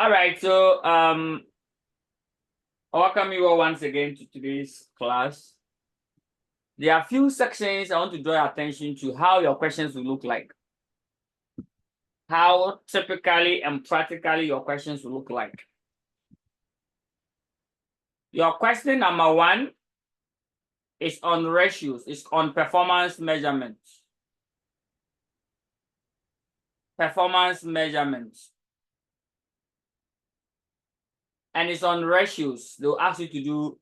All right, so welcome you all once again to today's class. There are a few sections I want to draw your attention to how your questions will look like. How typically and practically your questions will look like. Your question number 1 is on ratios, it's on performance measurements. Performance measurements. And it's on ratios. They'll ask you to do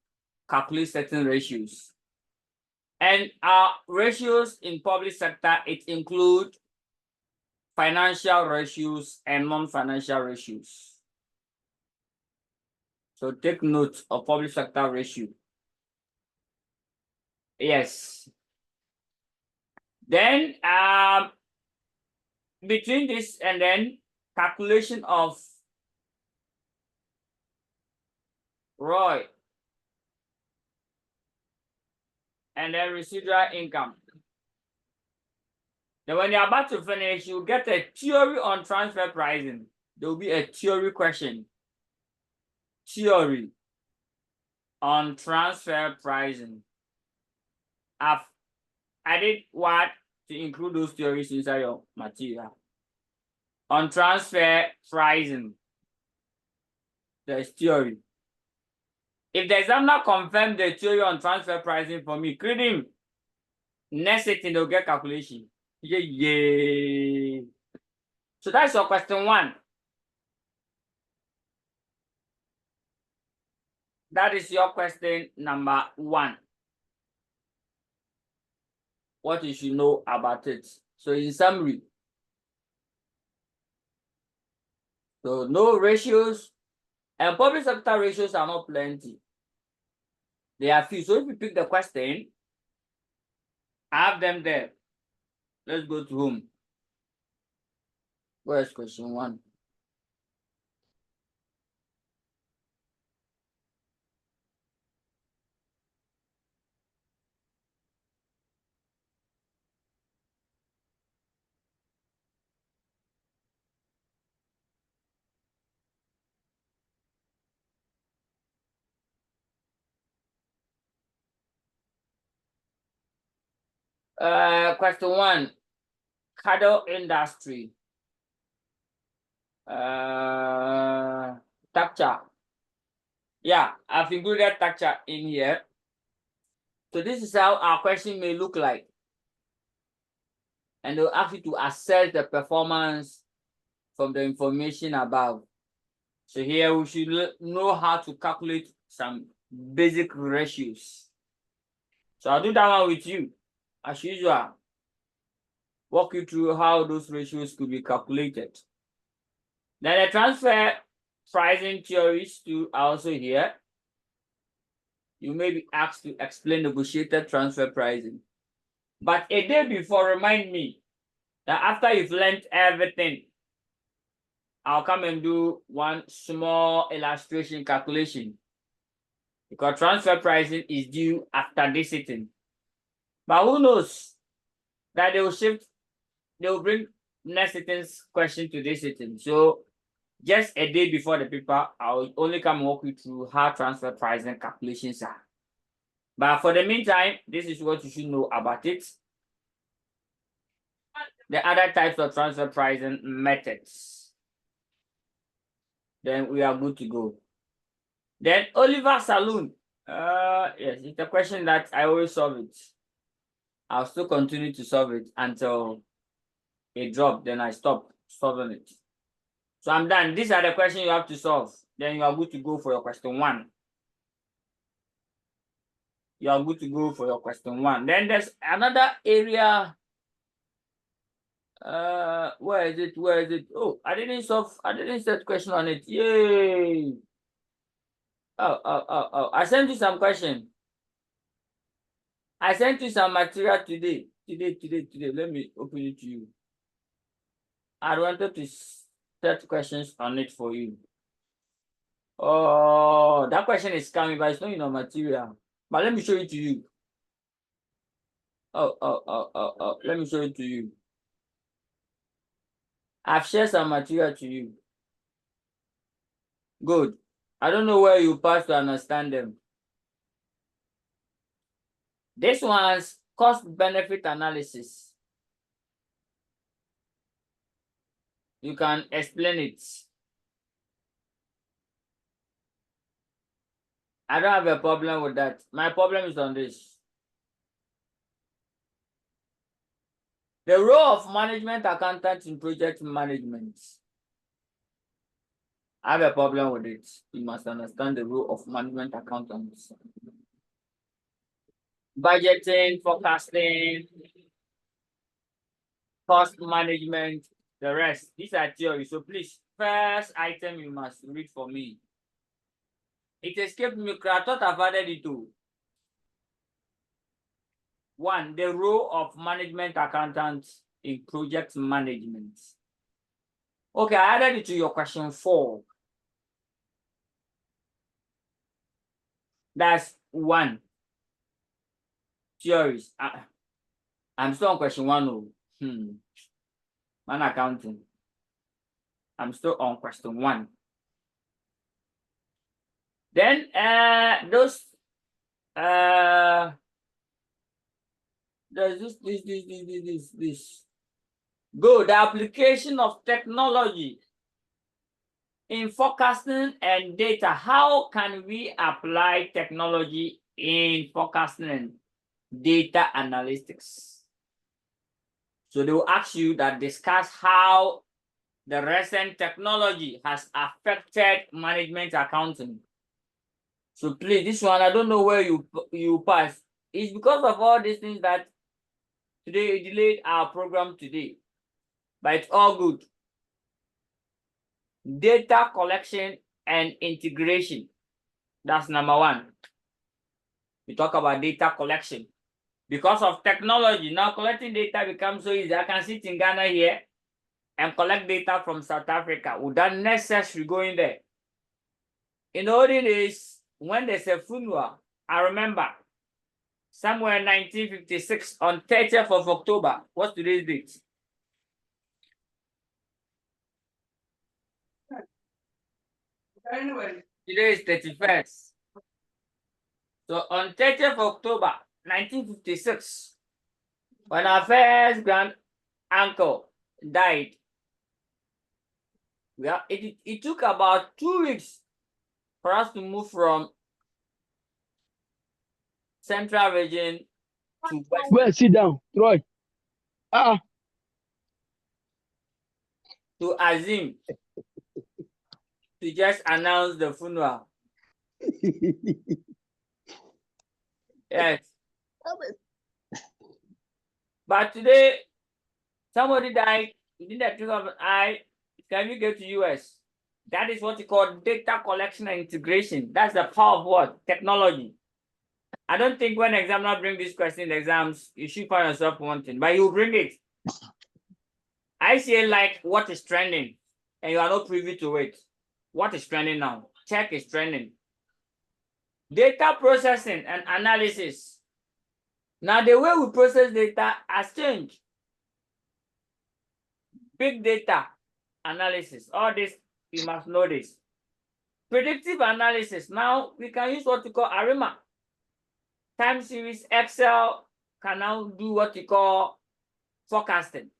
calculate certain ratios. And our ratios in public sector, it includes financial ratios and non-financial ratios. So take note of public sector ratio. Yes. Then between this and then calculation of ROI and then residual income. Then when you're about to finish, you get a theory on transfer pricing. There will be a theory question. Theory on transfer pricing. I've added what to include those theories inside your material. On transfer pricing, there's theory. If the examiner confirms the theory on transfer pricing for me, create him. Next sitting, they'll get calculation. Yeah. So that's your question 1. That is your question number 1. What you should know about it. So in summary, so no ratios, and public sector ratios are not plenty. They are few. So if you pick the question, I have them there. Let's go to home. Where's question 1? Question 1, cattle industry. Structure. Yeah, I've included structure in here. So this is how our question may look like. And they'll ask you to assess the performance from the information above. So here we should know how to calculate some basic ratios. So I'll do that one with you, as usual. Walk you through how those ratios could be calculated. Then the transfer pricing theories too are also here. You may be asked to explain negotiated transfer pricing. But a day before, remind me that after you've learned everything, I'll come and do one small illustration calculation. Because transfer pricing is due after this sitting. But who knows that they will shift, they will bring next sitting's question to this sitting. So just a day before the paper, I'll only come and walk you through how transfer pricing calculations are. But for the meantime, this is what you should know about it. The other types of transfer pricing methods. Then we are good to go. Then Oliver Saloon. Yes, it's a question that I always solve it. I'll still continue to solve it until it drops, then I stop solving it. So I'm done. These are the questions you have to solve. Then you are good to go for your question 1. You are good to go for your question 1. Then there's another area. Where is it? Where is it? Oh, I didn't set question on it. Yay! Oh. I sent you some question. I sent you some material today. Today. Let me open it to you. I wanted to set questions on it for you. Oh, that question is coming, but it's not in your material. But let me show it to you. Oh. Let me show it to you. I've shared some material to you. Good. I don't know where you pass to understand them. This one's cost-benefit analysis. You can explain it. I don't have a problem with that. My problem is on this. The role of management accountant in project management. I have a problem with it. You must understand the role of management accountants. Budgeting, forecasting, cost management, the rest. These are theory. So please, first item you must read for me. It escaped me. I thought I've added it too. 1, the role of management accountants in project management. Okay, I added it to your question 4. That's 1. Theories. I'm still on question 1. Oh. Man accounting. I'm still on question 1. Then there's this. Go, the application of technology in forecasting and data. How can we apply technology in forecasting and data analytics? So they will ask you that discuss how the recent technology has affected management accounting. So please, this one, I don't know where you pass. It's because of all these things that today delayed our program today. But it's all good. Data collection and integration. That's number 1. We talk about data collection. Because of technology, now collecting data becomes so easy. I can sit in Ghana here and collect data from South Africa without necessarily going there. In the olden days, when there's a funeral, I remember somewhere in 1956 on 30th of October. What's today's date? Today is 31st. So on 30th of October 1956, when our first grand uncle died, it took about 2 weeks for us to move from central region to west. Well, sit down, Troy. To Azim to just announce the funeral. Yes. But today, somebody died within the twinkle of an eye. Can you go to US? That is what you call data collection and integration. That's the power of what? Technology. I don't think when examiner bring this question in the exams, you should find yourself wanting, but you bring it. I say like what is trending, and you are not privy to it. What is trending now? Check is trending. Data processing and analysis. Now the way we process data has changed. Big data analysis. All this, you must know this. Predictive analysis. Now we can use what we call ARIMA. Time series Excel can now do what you call forecasting.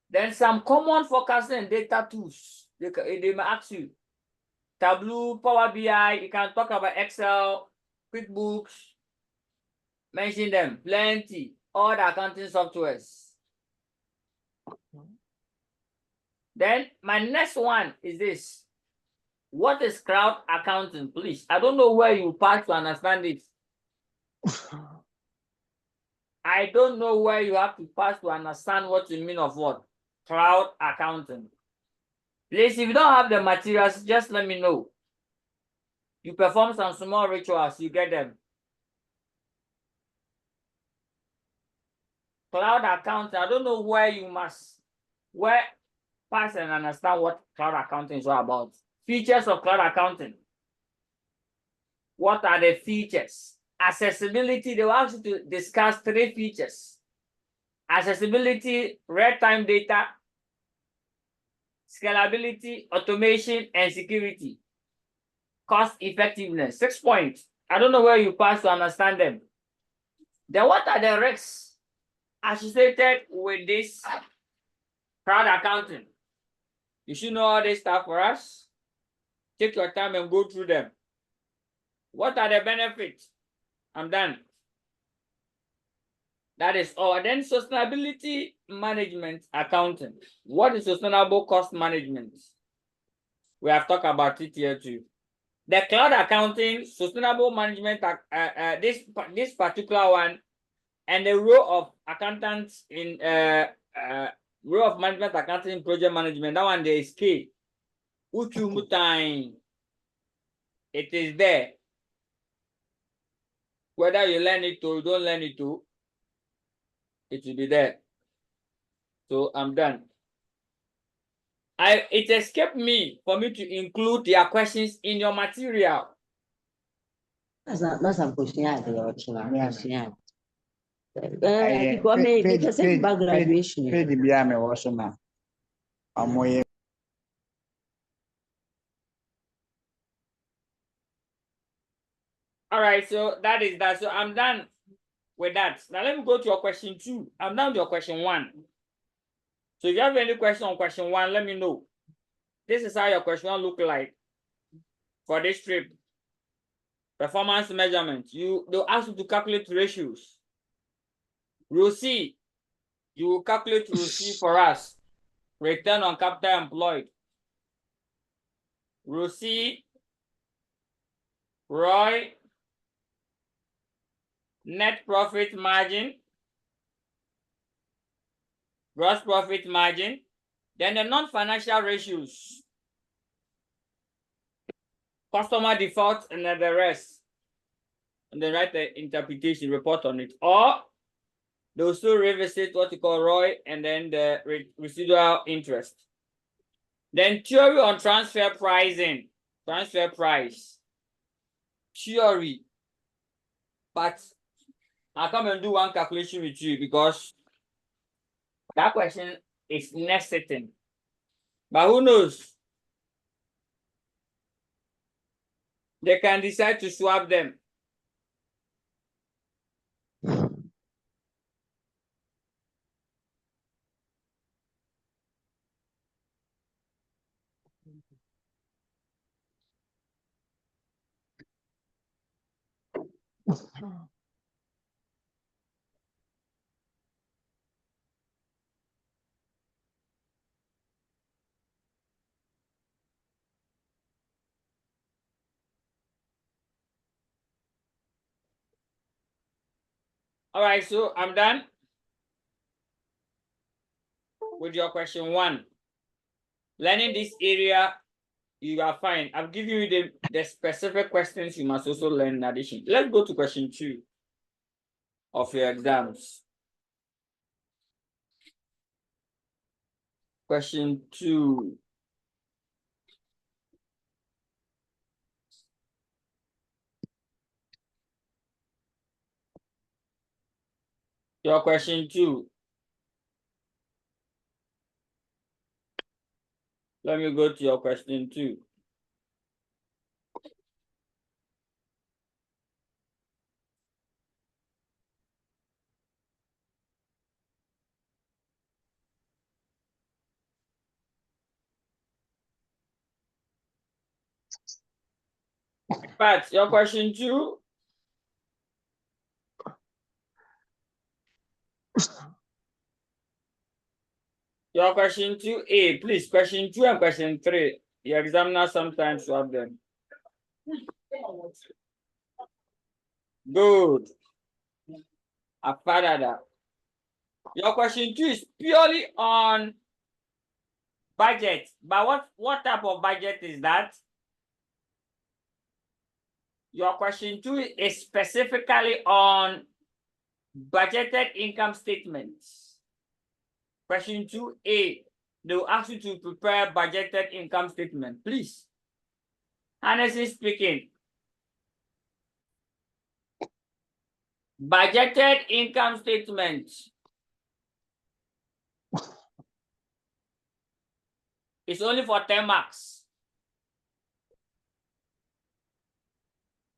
Then some common forecasting and data tools. They may ask you. Tableau, Power BI, you can talk about Excel, QuickBooks, mention them, plenty, all the accounting softwares. Then my next one is this. What is cloud accounting, please? I don't know where you pass to understand it. I don't know where you have to pass to understand what you mean of what? Cloud accounting. Please, if you don't have the materials, just let me know. You perform some small rituals, you get them. Cloud accounting, I don't know where you must, pass and understand what cloud accounting is all about. Features of cloud accounting. What are the features? Accessibility, they will ask you to discuss 3 features. Accessibility, real-time data, scalability, automation, and security. Cost effectiveness, 6 points. I don't know where you pass to understand them. Then what are the risks associated with this crowd accounting? You should know all this stuff for us. Take your time and go through them. What are the benefits? I'm done. That is all. Then sustainability management accounting. What is sustainable cost management? We have talked about it here too. The cloud accounting, sustainable management, this particular one, and the role of accountants in role of management accounting project management. That one there is key. It is there. Whether you learn it or you don't learn it too, it will be there. So I'm done. It escaped me for me to include their questions in your material. That's a question. All right, so that is that. So I'm done with that. Now let me go to your question 2. I'm done with your question 1. So if you have any question on question 1, let me know. This is how your question 1 look like for this trip. Performance measurement. They'll ask you to calculate ratios. ROCE. You will calculate ROCE for us. Return on capital employed. ROCE, ROI, net profit margin, gross profit margin, then the non-financial ratios, customer default, and then the rest. And then write the interpretation report on it. Or they'll still revisit what you call ROI and then the residual interest. Then theory on transfer pricing, transfer price, theory. But I'll come and do one calculation with you because that question is next sitting. But who knows? They can decide to swap them. All right, so I'm done with your question 1. Learning this area, you are fine. I've given you the specific questions you must also learn in addition. Let's go to question 2 of your exams. Question 2. Your question 2. Let me go to your question 2. But your question 2. Your question 2A, please. Question 2 and question 3. Your examiner sometimes swap them. Good. That. Your question 2 is purely on budget. But what type of budget is that? Your question 2 is specifically on budgeted income statements. Question 2A, they will ask you to prepare budgeted income statement. Please. Honestly speaking, budgeted income statement. It's only for 10 marks.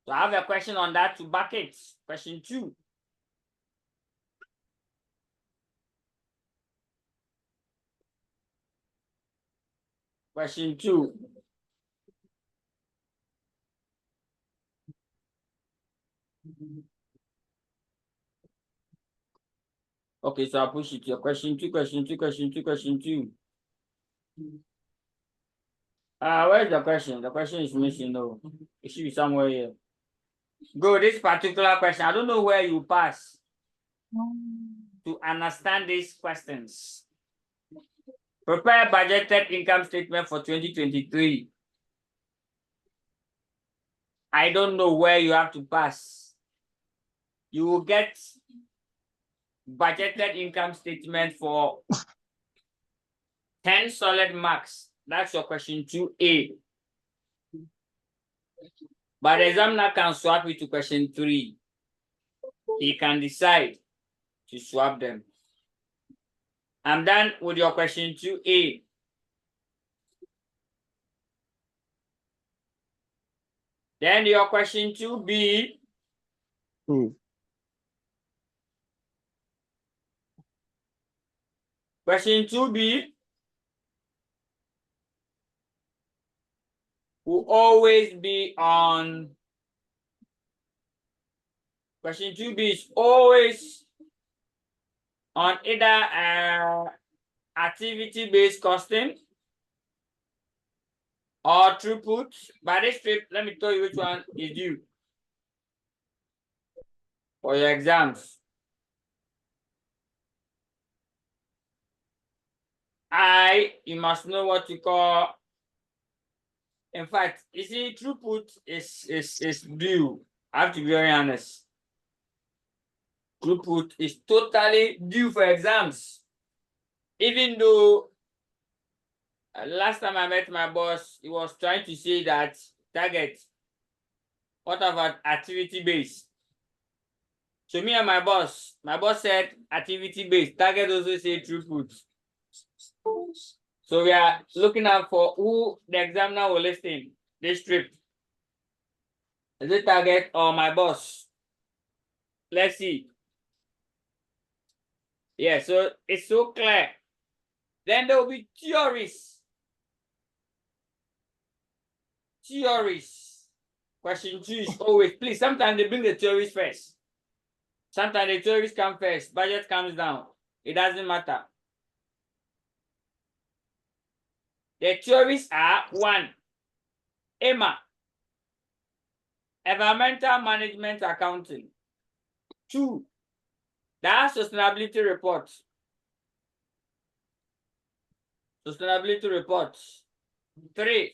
So I have a question on that to back it. Question 2. Question 2. Okay, so I'll push it to your question 2, question 2, question 2, question 2. Where's the question? The question is missing though. It should be somewhere here. Go, this particular question. I don't know where you pass to understand these questions. Prepare budgeted income statement for 2023. I don't know where you have to pass. You will get budgeted income statement for 10 solid marks. That's your question 2A. But the examiner can swap it to question 3. He can decide to swap them. I'm done with your question 2A. Then your question 2B. Question 2B will always be on. Question 2B is always on either activity-based costing or throughput. By this trip, let me tell you which one is due for your exams. You must know what you call. In fact, you see, throughput is due. I have to be very honest. Throughput is totally due for exams. Even though last time I met my boss, he was trying to say that target, what about activity based? So me and my boss said activity based, target also say throughput. So we are looking out for who the examiner will list in this trip. Is it target or my boss? Let's see. Yeah, so it's so clear. Then there will be theories. Theories. Question 2 is always, please, sometimes they bring the theories first. Sometimes the theories come first, budget comes down. It doesn't matter. The theories are 1, EMA, environmental management accounting. 2, that sustainability report. Sustainability report. 3,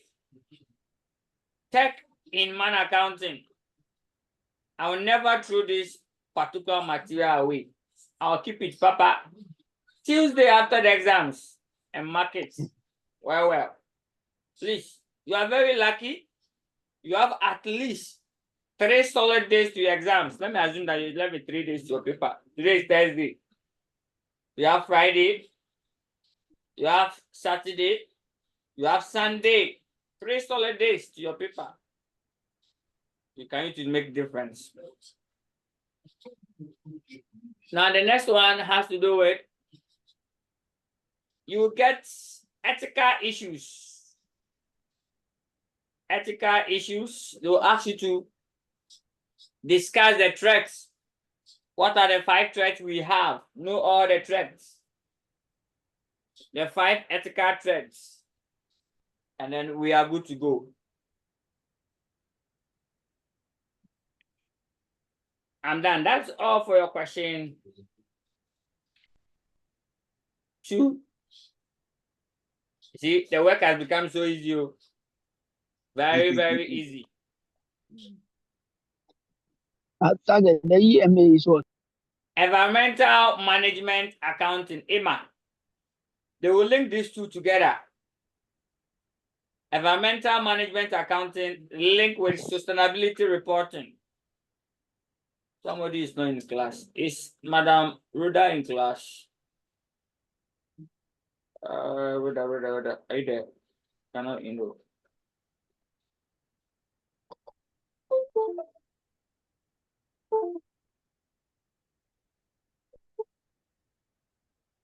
tech in man accounting. I will never throw this particular material away. I'll keep it, Papa. Tuesday after the exams and mark it. Well. Please, you are very lucky. You have at least 3 solid days to your exams. Let me assume that you left with 3 days to your paper. Today is Thursday. You have Friday. You have Saturday. You have Sunday. 3 solid days to your paper. You can use to make difference. Now the next one has to do with you get ethical issues. Ethical issues. They will ask you to discuss the threats. What are the 5 threats we have? Know all the threats. The 5 ethical threats. And then we are good to go. I'm done. That's all for your question 2. See, the work has become so easy. Very, very easy. Target the EMA is what? Environmental management accounting, EMA. They will link these 2 together. Environmental management accounting linked with sustainability reporting. Somebody is not in class. Is Madam Ruda in class? Ruda, are you there? Cannot enroll.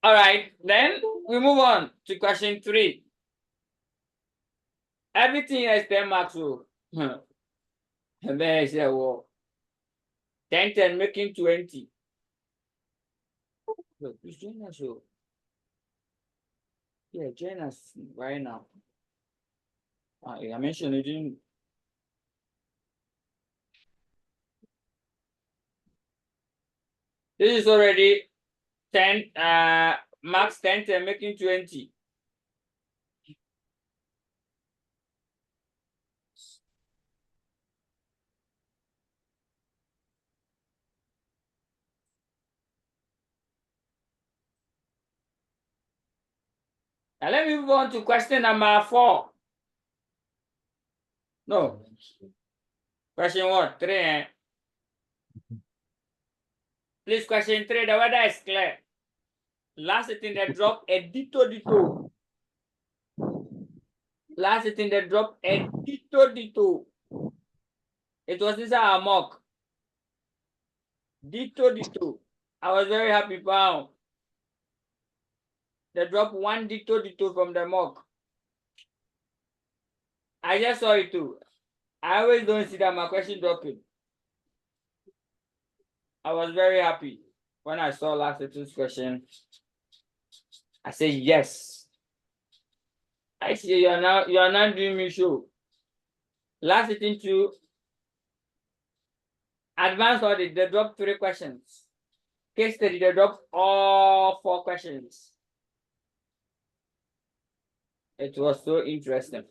All right, then we move on to question 3. Everything is 10 marks. So, and then I say, well, 10 making 20. Look, please join us. So, yeah, join us right now. I mentioned it in. This is already 10, max 10 making 20. Now let me move on to question number 4. No. Question what? 3. Please, question 3, the weather is clear. Last thing that drop a ditto. Last thing that drop a ditto. It was inside a mock. Ditto. I was very happy, pal. They dropped 1 ditto from the mock. I just saw it too. I always don't see that my question dropping. I was very happy when I saw last week's question. I said yes. I see you are now doing me show. Last thing to advanced audit, they dropped 3 questions. Case study, they dropped all 4 questions. It was so interesting.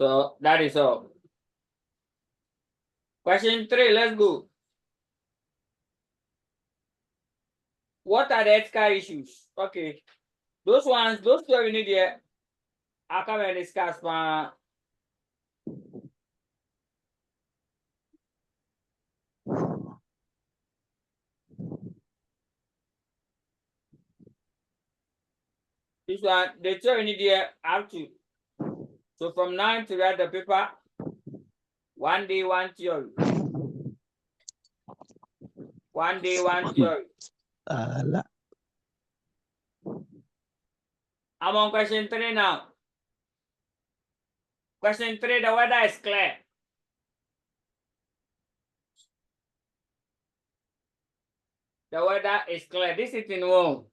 So that is all. Question 3, let's go. What are the ethical issues? Okay. Those 2 we need here. I come and discuss one. This one, the 2 we need here have to. So from now to write the paper, 1 day, 1 theory. 1 day, 1 theory. I'm on question 3 now. Question 3, the weather is clear. The weather is clear. This is in one.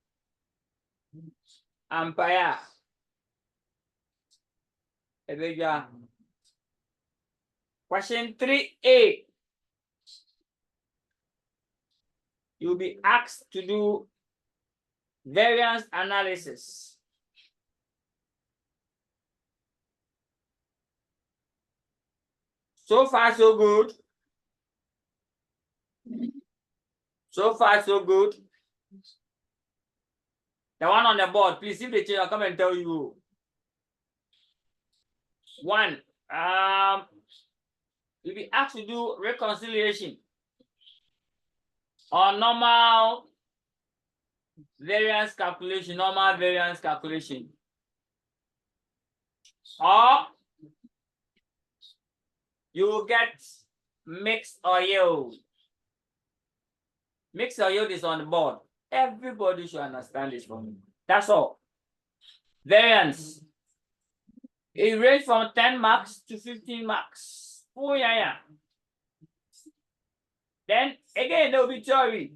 Empire. Question 3A. You'll be asked to do variance analysis. So far, so good. So far, so good. The one on the board, please, if they change, I'll come and tell you. 1. You'll be asked to do reconciliation or normal variance calculation, or you will get mixed or yield. Mixed or yield is on the board. Everybody should understand this for me. That's all. Variance. It ranges from 10 marks to 15 marks. Oh, yeah. Then, again, there will be theory.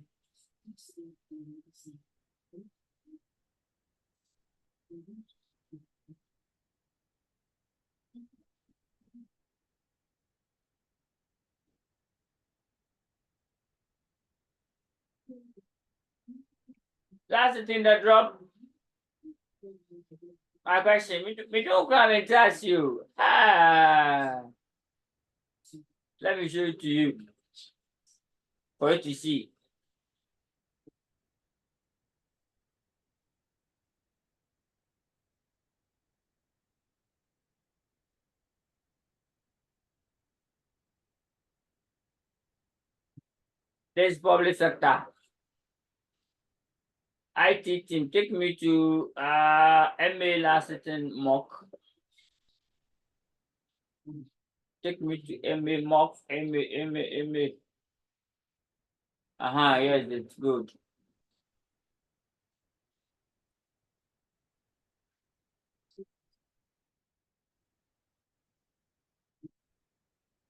That's the thing that dropped. My question, we don't come and test you. Let me show it to you for you to see. This public sector. IT team, take me to MA last sitting mock. Take me to MA mock, MA. Yes, it's good.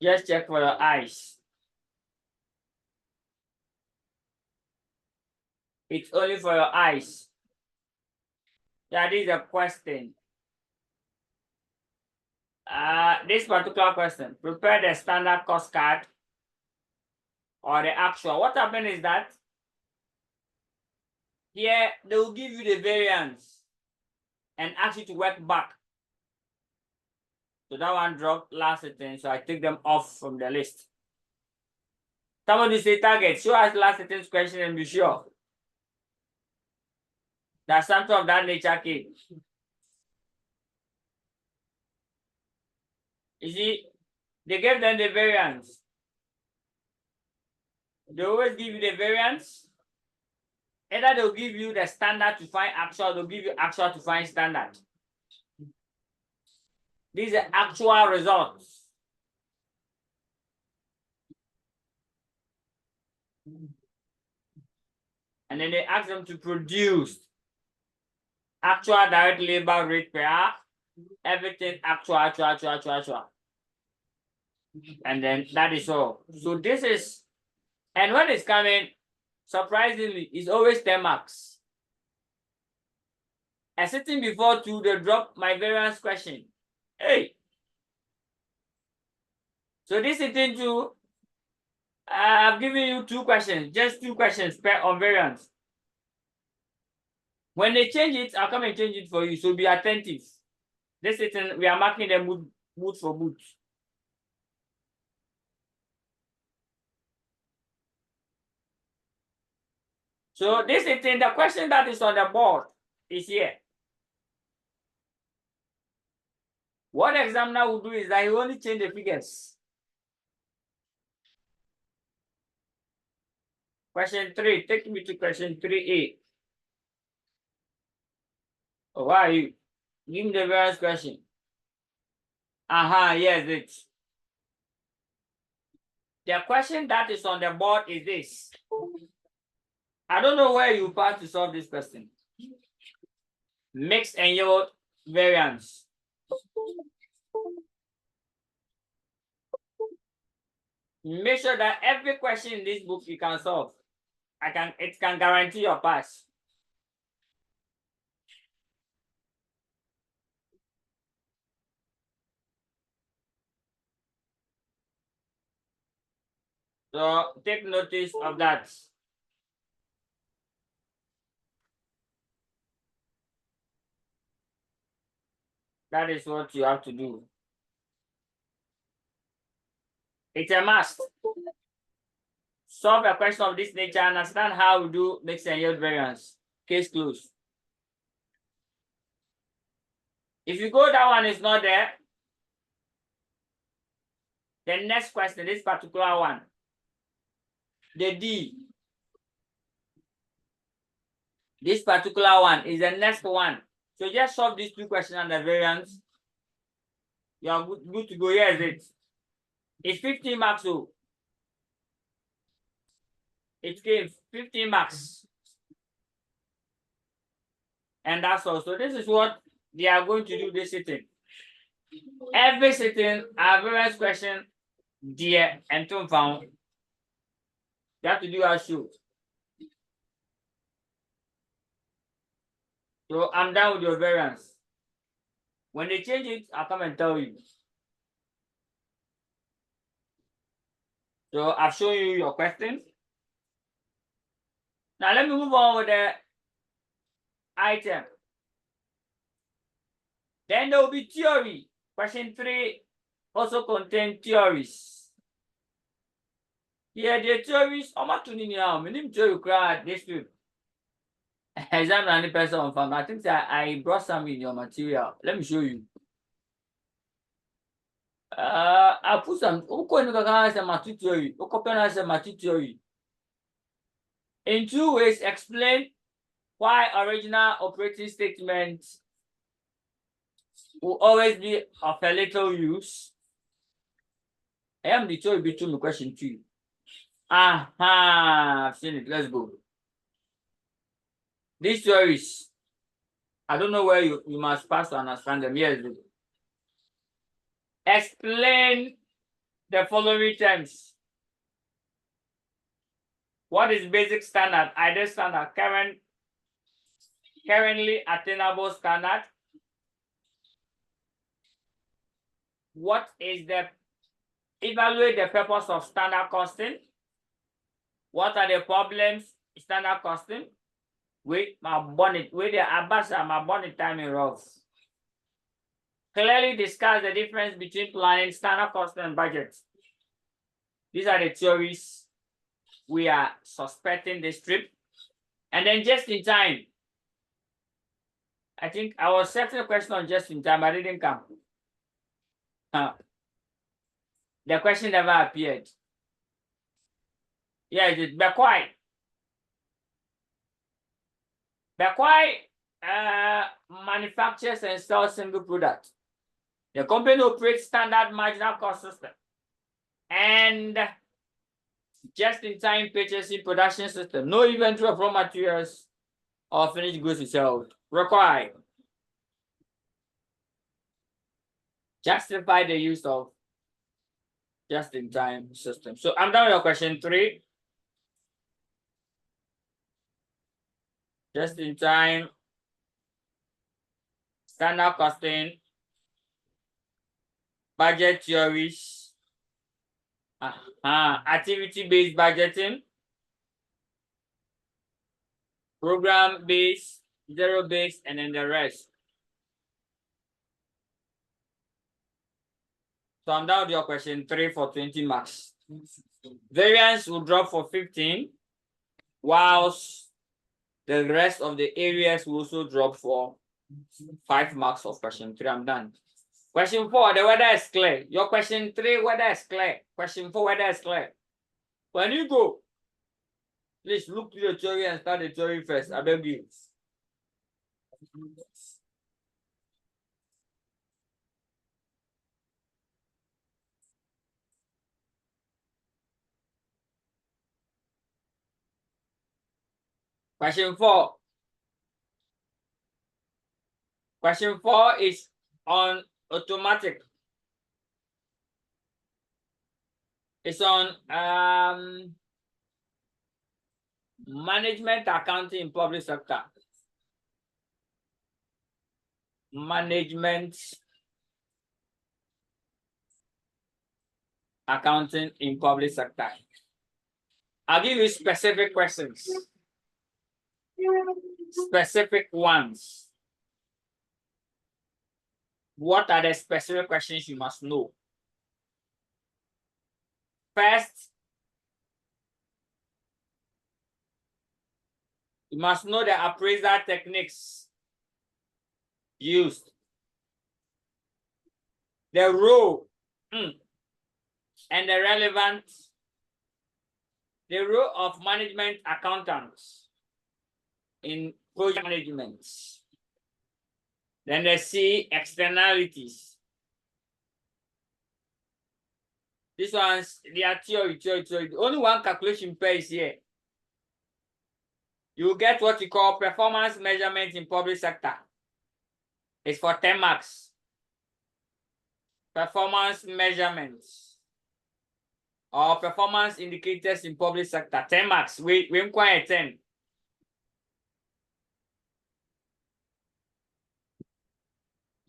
Just check for your eyes. It's only for your eyes. That is a question. This particular question, prepare the standard cost card or the actual. What happened is that here they will give you the variance and ask you to work back. So that one dropped last sitting, so I take them off from the list. Somebody say target, show us last sitting's question and be sure. That's something of that nature came. You see, they gave them the variance. They always give you the variance. Either they'll give you the standard to find actual, they'll give you actual to find standard. These are actual results. And then they ask them to produce actual direct labor rate per hour, everything actual. And then that is all. So this is, and when it's coming, surprisingly, it's always 10 marks. And sitting before 2, they drop my variance question. Hey. So this sitting 2, I've given you 2 questions, just 2 questions per on variance. When they change it, I'll come and change it for you. So be attentive. This sitting, we are marking the mood for boot. So this sitting, the question that is on the board is here. What the examiner will do is that he will only change the figures. Question 3, take me to question 3A. Oh, why are you? Give me the variance question. Yes, it's. The question that is on the board is this. I don't know where you pass to solve this question. Mix and yield variance. Make sure that every question in this book you can solve. It can guarantee your pass. So take notice of that. That is what you have to do. It's a must. Solve a question of this nature, understand how we do mix and yield variance. Case closed. If you go, that one is not there. The next question, this particular one, the D. This particular one is the next one. So just solve these 2 questions on the variance. You are good to go. Here is it. It's 15 marks. So it gave 15 marks. And that's all. So this is what they are going to do this sitting. Every sitting, our variance question, dear and Tom found. You have to do as shoot. So I'm done with your variance. When they change it, I'll come and tell you. So I've shown you your questions. Now let me move on with the item. Then there will be theory. Question 3 also contains theories. Here the theories, I'm not tuning you out. I need to you cry this week. Exam any person on farm. I think that I brought some in your material. Let me show you. I put some theory. In 2 ways, explain why original operating statement will always be of a little use. I am the choice between the question 2. I've seen it. Let's go. These theories, I don't know where you must pass to understand them. Yes. Explain the following terms. What is basic standard? Ideal standard, currently attainable standard. What is the evaluate the purpose of standard costing? What are the problems standard costing? With my bonnet, with the abasa, my bonnet timing rough. Clearly discuss the difference between planning, standard costing, and budget. These are the theories we are suspecting this trip. And then just in time. I think I was setting a question on just in time, but it didn't come. The question never appeared. Yeah, it is Bekwai. Bekwai manufactures and sells single product. The company operates standard marginal cost system and just-in-time purchasing production system. No inventory of raw materials or finished goods is held. Required. Justify the use of just-in-time system. So I'm done with your question 3. Just-in-time, standard costing, budget theories, activity-based budgeting, program-based, zero-based, and then the rest. So I'm down with your question 3 for 20 marks. Variance will drop for 15, whilst the rest of the areas will also drop for 5 marks of question 3. I'm done. Question 4, the weather is clear. Your question 3, weather is clear. Question 4, weather is clear. When you go, please look to the theory and start the theory first. I beg you. Question 4. Question 4 is on automatic. It's on management accounting in public sector. Management accounting in public sector. I'll give you specific questions. Specific ones. What are the specific questions you must know? First, you must know the appraisal techniques used, the role and the relevant, the role of management accountants in project management. Then the C, externalities. This one's they are theory. Only one calculation per is here. You get what you call performance measurement in public sector. It's for 10 marks. Performance measurements or performance indicators in public sector. 10 marks. We inquire 10.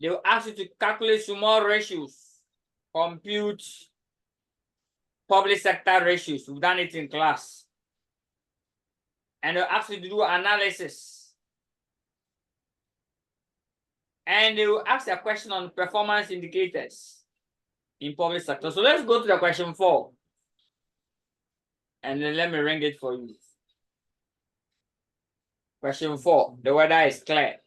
They will ask you to calculate small ratios, compute public sector ratios. We've done it in class. And they'll ask you to do analysis. And they will ask a question on performance indicators in public sector. So let's go to the question 4. And then let me ring it for you. Question 4. The weather is clear.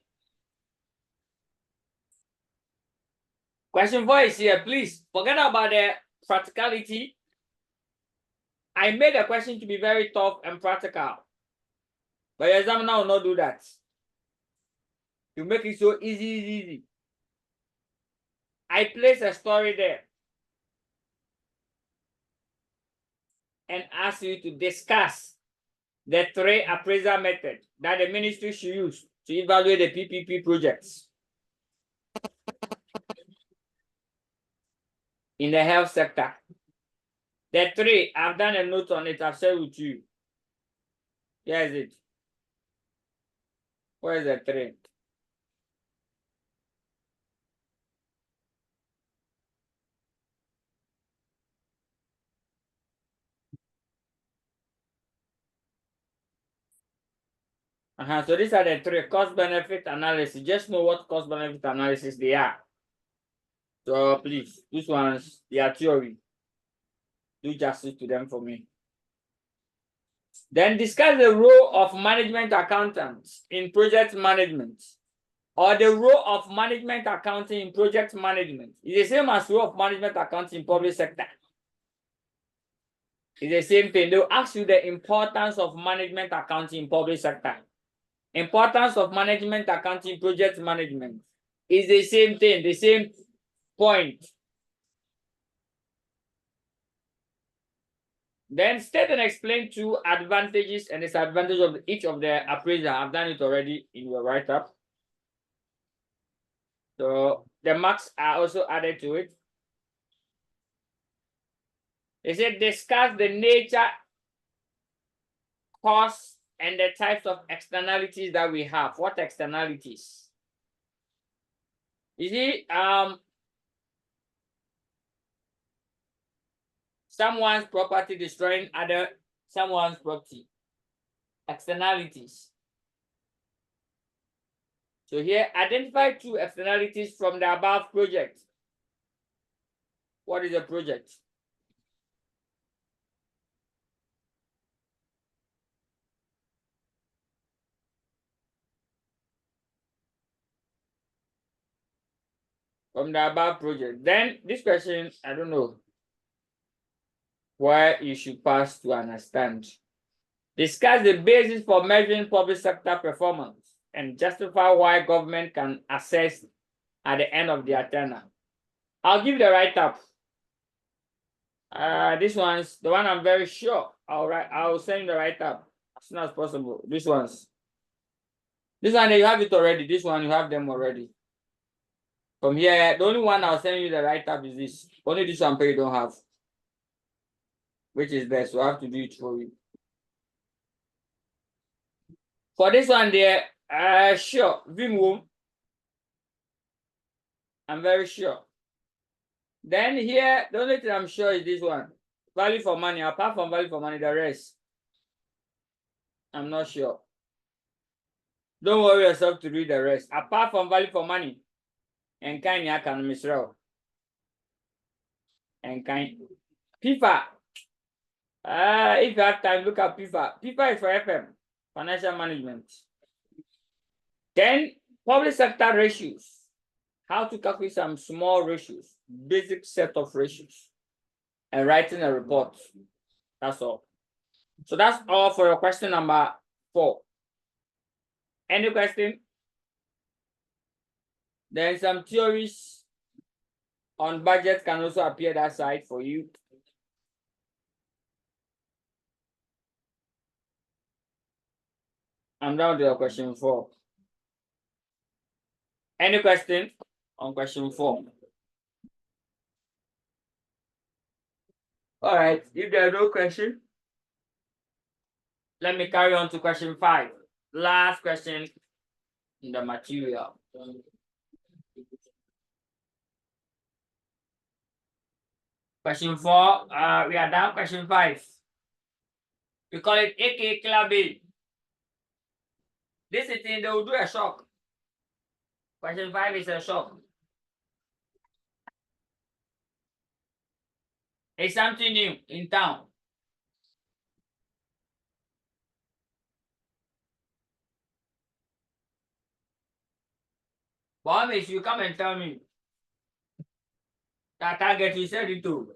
Question 4 is here. Please forget about the practicality. I made the question to be very tough and practical. But your examiner will not do that. You make it so easy. I place a story there and ask you to discuss the 3 appraisal methods that the ministry should use to evaluate the PPP projects in the health sector. The 3, I've done a note on it, I've shared with you. Here is it. Where is the 3? So these are the 3 cost-benefit analysis. Just know what cost-benefit analysis they are. So please, these ones, they are theory. Do justice to them for me. Then discuss the role of management accountants in project management, or the role of management accounting in project management. It's the same as role of management accounting in public sector. It's the same thing. They'll ask you the importance of management accounting in public sector. Importance of management accounting in project management is the same thing, the same point. Then state and explain 2 advantages and disadvantages of each of the appraiser. I've done it already in your write-up. So the marks are also added to it. They said discuss the nature, cost, and the types of externalities that we have. What externalities? You see, someone's property destroying someone's property. Externalities. So here, identify 2 externalities from the above project. What is a project? From the above project. Then this question, I don't know where you should pass to understand. Discuss the basis for measuring public sector performance and justify why government can assess at the end of their tenure. I'll give the write-up. This one's the one I'm very sure. I'll send you the write-up as soon as possible. This one, you have it already. This one, you have them already. From here, the only one I'll send you the write-up is this. Only this one you don't have, which is there, so I have to do it for you. For this one there, sure, Vimwo. I'm very sure. Then here, the only thing I'm sure is this one. Value for money. Apart from value for money, the rest, I'm not sure. Don't worry yourself to read the rest. Apart from value for money, and kind ya can misrel. And kind PIFA. If you have time, look at PIFA. PIFA is for FM, financial management. Then public sector ratios. How to calculate some small ratios, basic set of ratios, and writing a report. That's all. So that's all for your question number 4. Any question? Then some theories on budget can also appear that side for you. I'm down to your question 4. Any question on question 4? All right, if there are no question, let me carry on to question 5. Last question in the material. Question 4, we are down question 5. We call it AK Club A. This is thing, they will do a shock. Question 5 is a shock. It's something new in town. But if you come and tell me that target you said it to.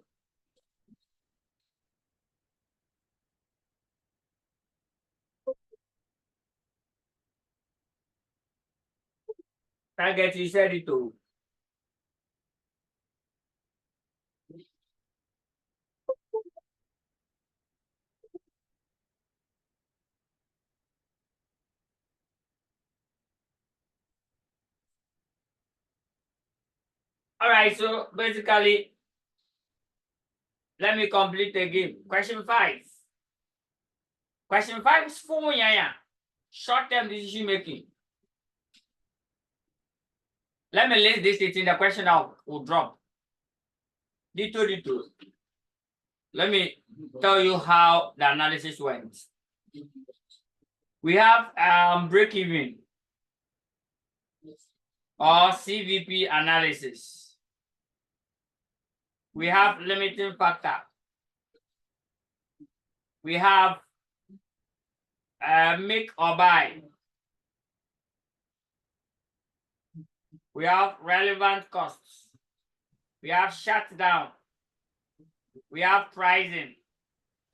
Target, you said it too. All right, so basically, let me complete the game. Question 5. Question 5 is full, yeah. Short-term decision making. Let me list this in the question I will drop. Dito. Let me tell you how the analysis went. We have break-even or CVP analysis. We have limiting factor. We have make or buy. We have relevant costs. We have shutdown. We have pricing.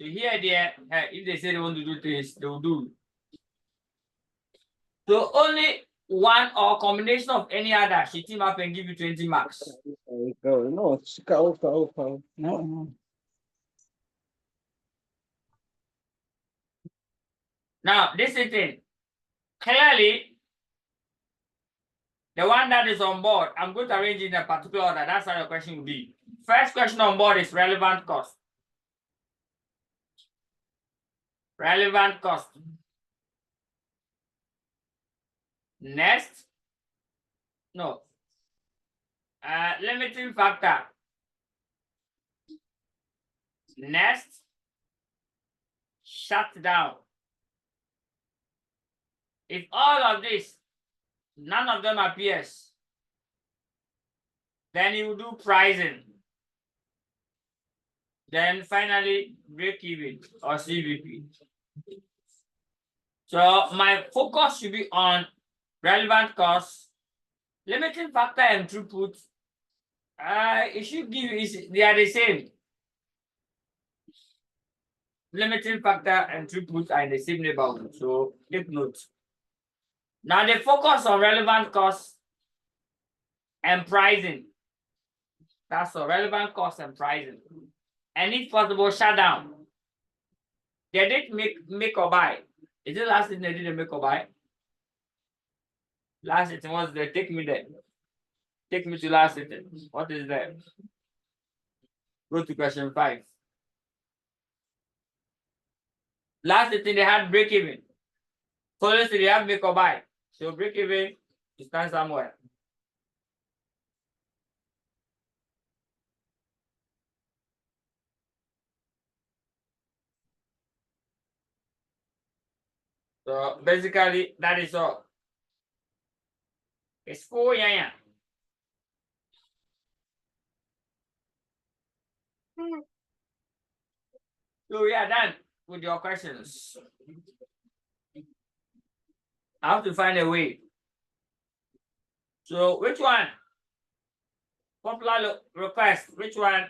So here, if they say they want to do this, they will do. So only one or combination of any other should team up and give you 20 marks. No, no. Now, this is it. Clearly, the one that is on board, I'm going to arrange in a particular order. That's how the question will be. First question on board is relevant cost. Relevant cost. Next, no. Limiting factor. Next, shut down. If all of this, none of them appears, then you do pricing. Then finally, break even or CVP. So my focus should be on relevant costs, limiting factor and throughput. It should give they are the same. Limiting factor and throughput are in the same neighborhood. So take note. Now the focus on relevant costs and pricing. That's all, relevant costs and pricing. And if possible, shut down. They did make or buy. Is it last thing they did a make or buy? Last it was there. Take me there. Take me to last sitting. What is that? Go to question 5. Last sitting they had break even. Following they have make or buy. So break even to stand somewhere. So basically that is all. It's 4 yeah. So we are done with your questions. I have to find a way. So which one? Popular request. Which one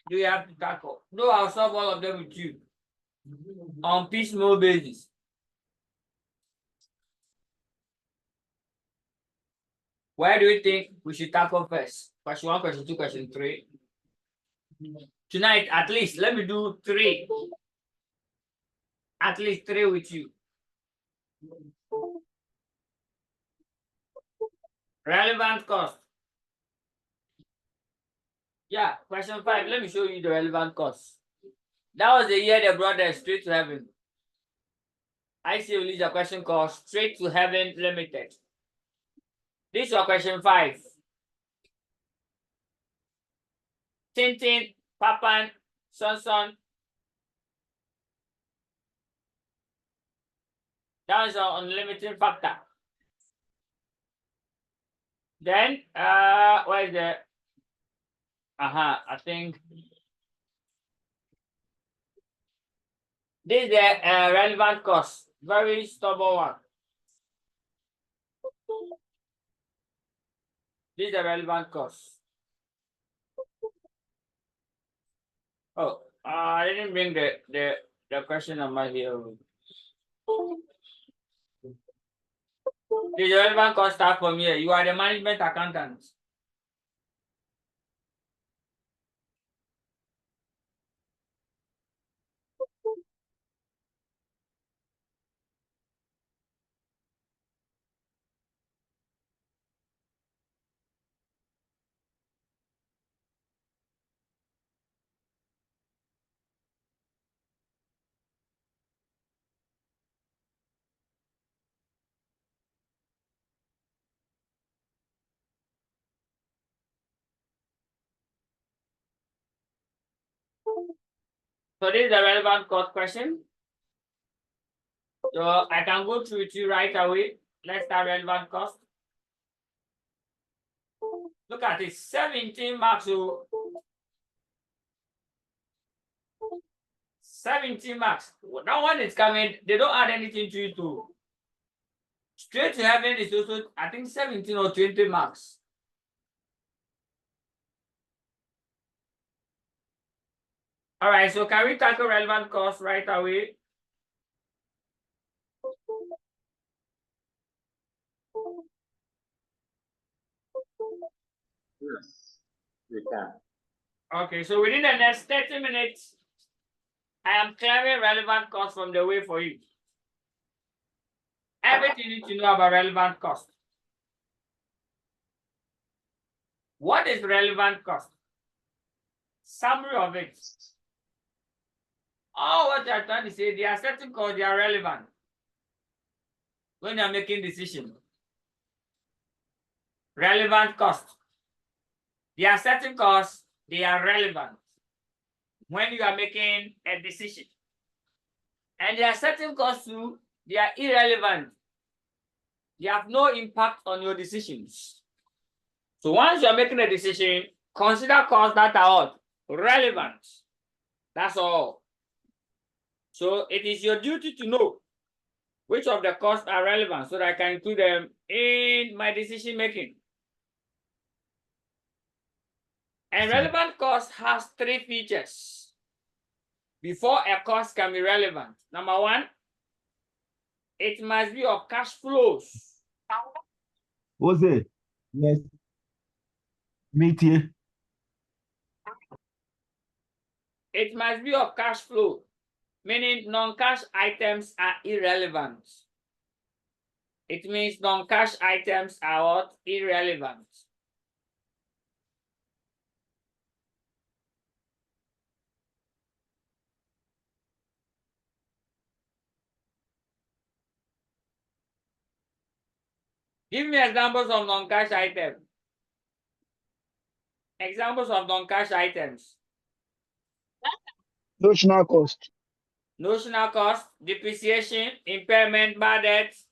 do you have to tackle? No, I'll solve all of them with you on piecemeal basis. Where do you think we should tackle first? Question 1, question 2, question 3. Tonight, at least, let me do 3. At least 3 with you. Relevant cost. Yeah, question 5. Let me show you the relevant cost. That was the year they brought us straight to heaven. I see release a question called Straight to Heaven Limited. This is your question 5. Tintin, Papan, Son. That is our unlimited factor. Then, where is the? I think this is the relevant cost. Very stubborn one. This is the relevant cost. Oh, I didn't bring the question number here. The relevant cost start from here. You are the management accountant. So this is the relevant cost question. So I can go through with you right away. Let's start relevant cost. Look at it, 17 marks. So 17 marks. That one is coming. They don't add anything to it too. Straight to heaven is also, I think, 17 or 20 marks. All right, so can we tackle relevant cost right away? Yes, we can. Okay, so within the next 30 minutes, I am clearing relevant cost from the way for you. Everything you need to know about relevant cost. What is relevant cost? Summary of it. All what you're trying to say, there are certain costs, they are relevant when you're making decisions. Relevant cost. There are certain costs, they are relevant when you are making a decision. And there are certain costs too, they are irrelevant. They have no impact on your decisions. So once you are making a decision, consider costs that are relevant. That's all. So it is your duty to know which of the costs are relevant so that I can include them in my decision making. And relevant cost has 3 features before a cost can be relevant. Number one, it must be of cash flows. What's it? Yes. Meet you. It must be of cash flow, meaning non-cash items are irrelevant. It means non-cash items are what? Irrelevant. Give me examples of non-cash items. Examples of non-cash items. Notional cost. Notional cost, depreciation, impairment, bad debts.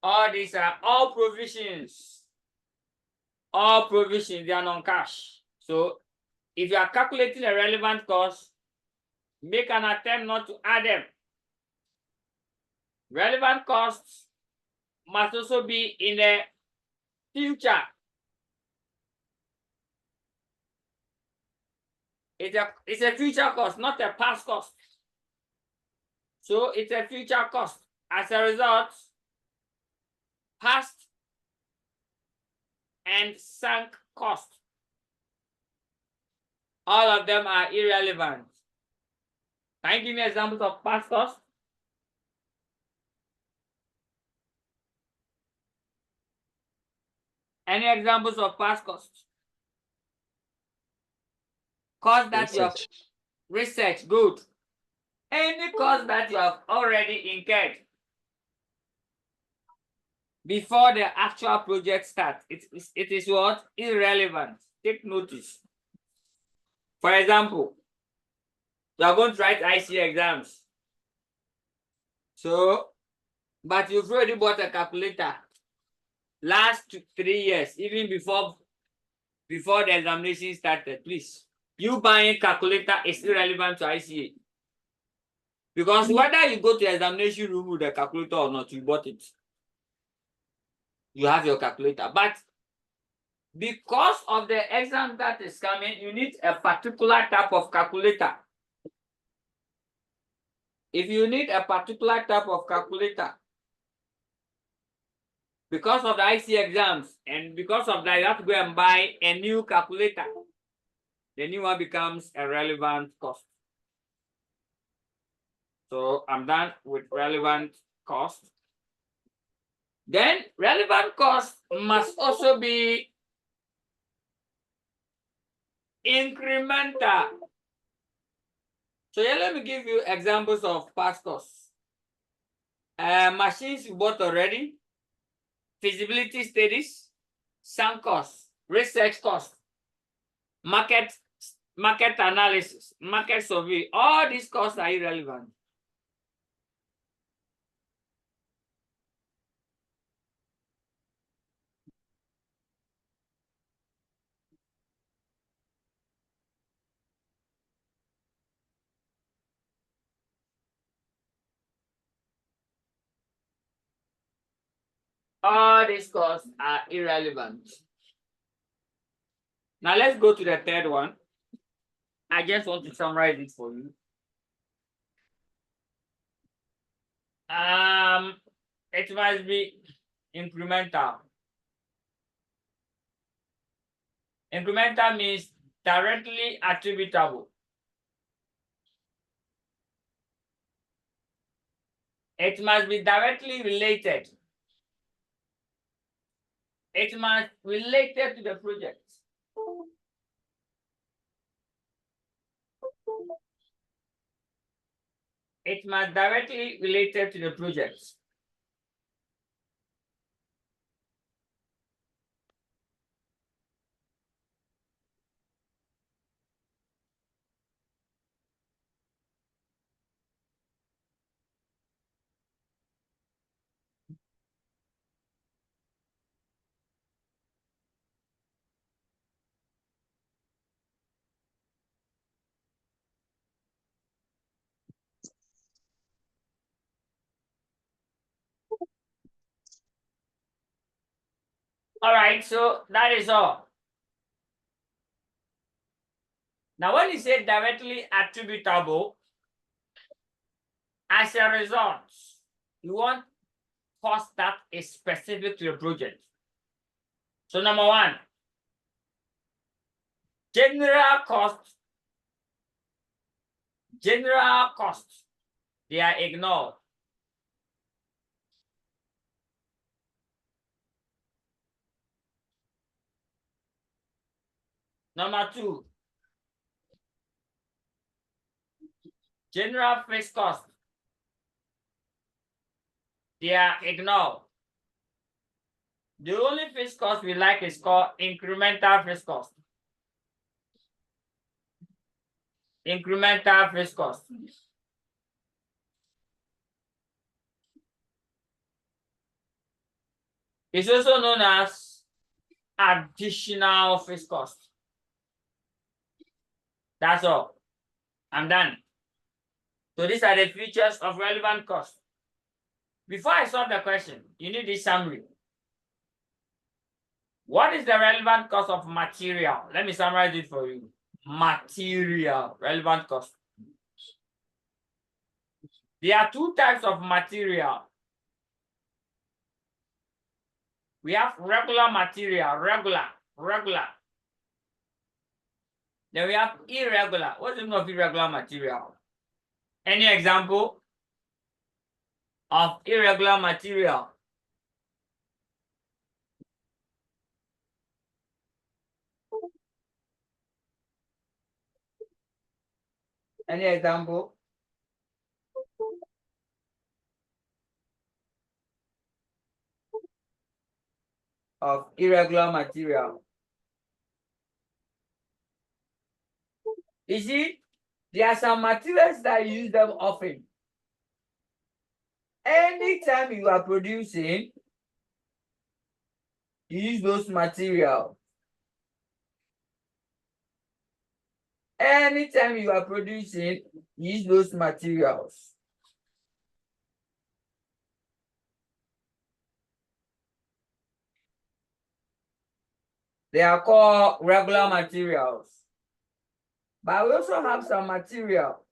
All these are all provisions. All provisions, they are non-cash. So if you are calculating a relevant cost, make an attempt not to add them. Relevant costs must also be in the future. It's a future cost, not a past cost. So it's a future cost. As a result, past and sunk cost, all of them are irrelevant. Can you give me examples of past costs? Any examples of past costs? Cost that you have researched, good. Any cost that you have already incurred before the actual project starts, it is what? Irrelevant. Take notice. For example, you are going to write IC exams. So, but you've already bought a calculator last 3 years, even before the examination started. Please, you buying calculator is irrelevant to ICA. Because whether you go to the examination room with a calculator or not, you bought it. You have your calculator. But because of the exam that is coming, you need a particular type of calculator. If you need a particular type of calculator, Because of the IC exams, and because of that, you have to go and buy a new calculator. The new one becomes a relevant cost. So I'm done with relevant cost. Then relevant cost must also be incremental. So here, let me give you examples of past costs. Machines you bought already, feasibility studies, sunk costs, research costs, market analysis, market survey. All these costs are irrelevant. All these costs are irrelevant. Now let's go to the third one. I just want to summarize it for you. It must be incremental. Incremental means directly attributable. It must be directly related. It must be related to the project. It must directly related to the project. All right, so that is all. Now, when you say directly attributable, as a result, you want cost that is specific to the project. So number one, general costs, they are ignored. Number two, general fixed costs, they are ignored. The only fixed cost we like is called incremental fixed cost. Incremental fixed cost. It's also known as additional fixed cost. That's all. I'm done. So these are the features of relevant cost. Before I solve the question, you need this summary. What is the relevant cost of material? Let me summarize it for you. Material, relevant cost. There are two types of material. We have regular material, regular. Then we have irregular. What's the meaning of irregular material? Any example of irregular material? Any example? Of irregular material. You see, there are some materials that use them often. Anytime you are producing, you use those materials. Anytime you are producing, use those materials. They are called regular materials. But we also have some material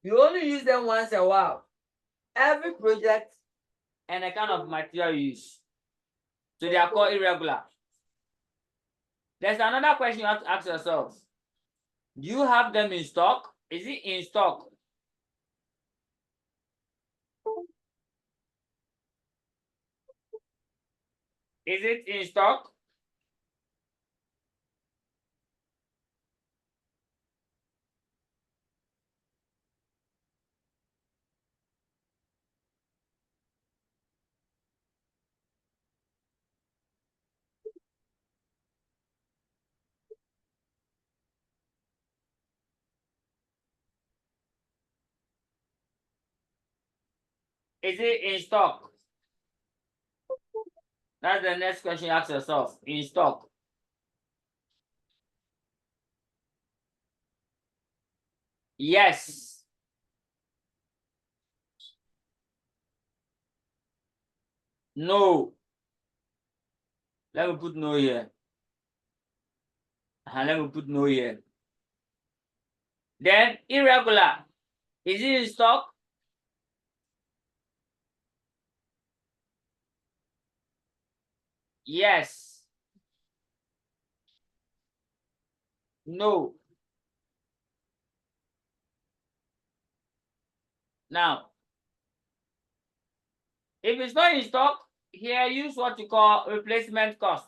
You only use them once a while. Every project and a kind of material you use. So they are called irregular. There's another question you have to ask yourself. Do you have them in stock? Is it in stock? Is it in stock? Is it in stock? That's the next question you ask yourself. In stock. Yes. No. Let me put no here. Let me put no here. Then irregular. Is it in stock? Yes. No. Now, if it's not in stock, here use what you call replacement cost.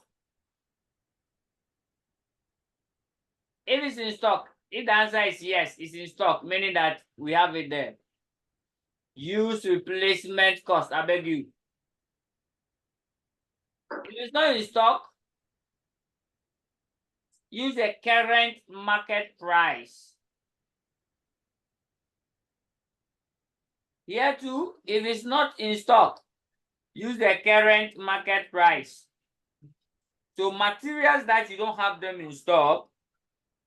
If it's in stock, if the answer is yes, it's in stock, meaning that we have it there. Use replacement cost, I beg you. If it's not in stock, use the current market price. Here too, if it's not in stock, use the current market price. So materials that you don't have them in stock,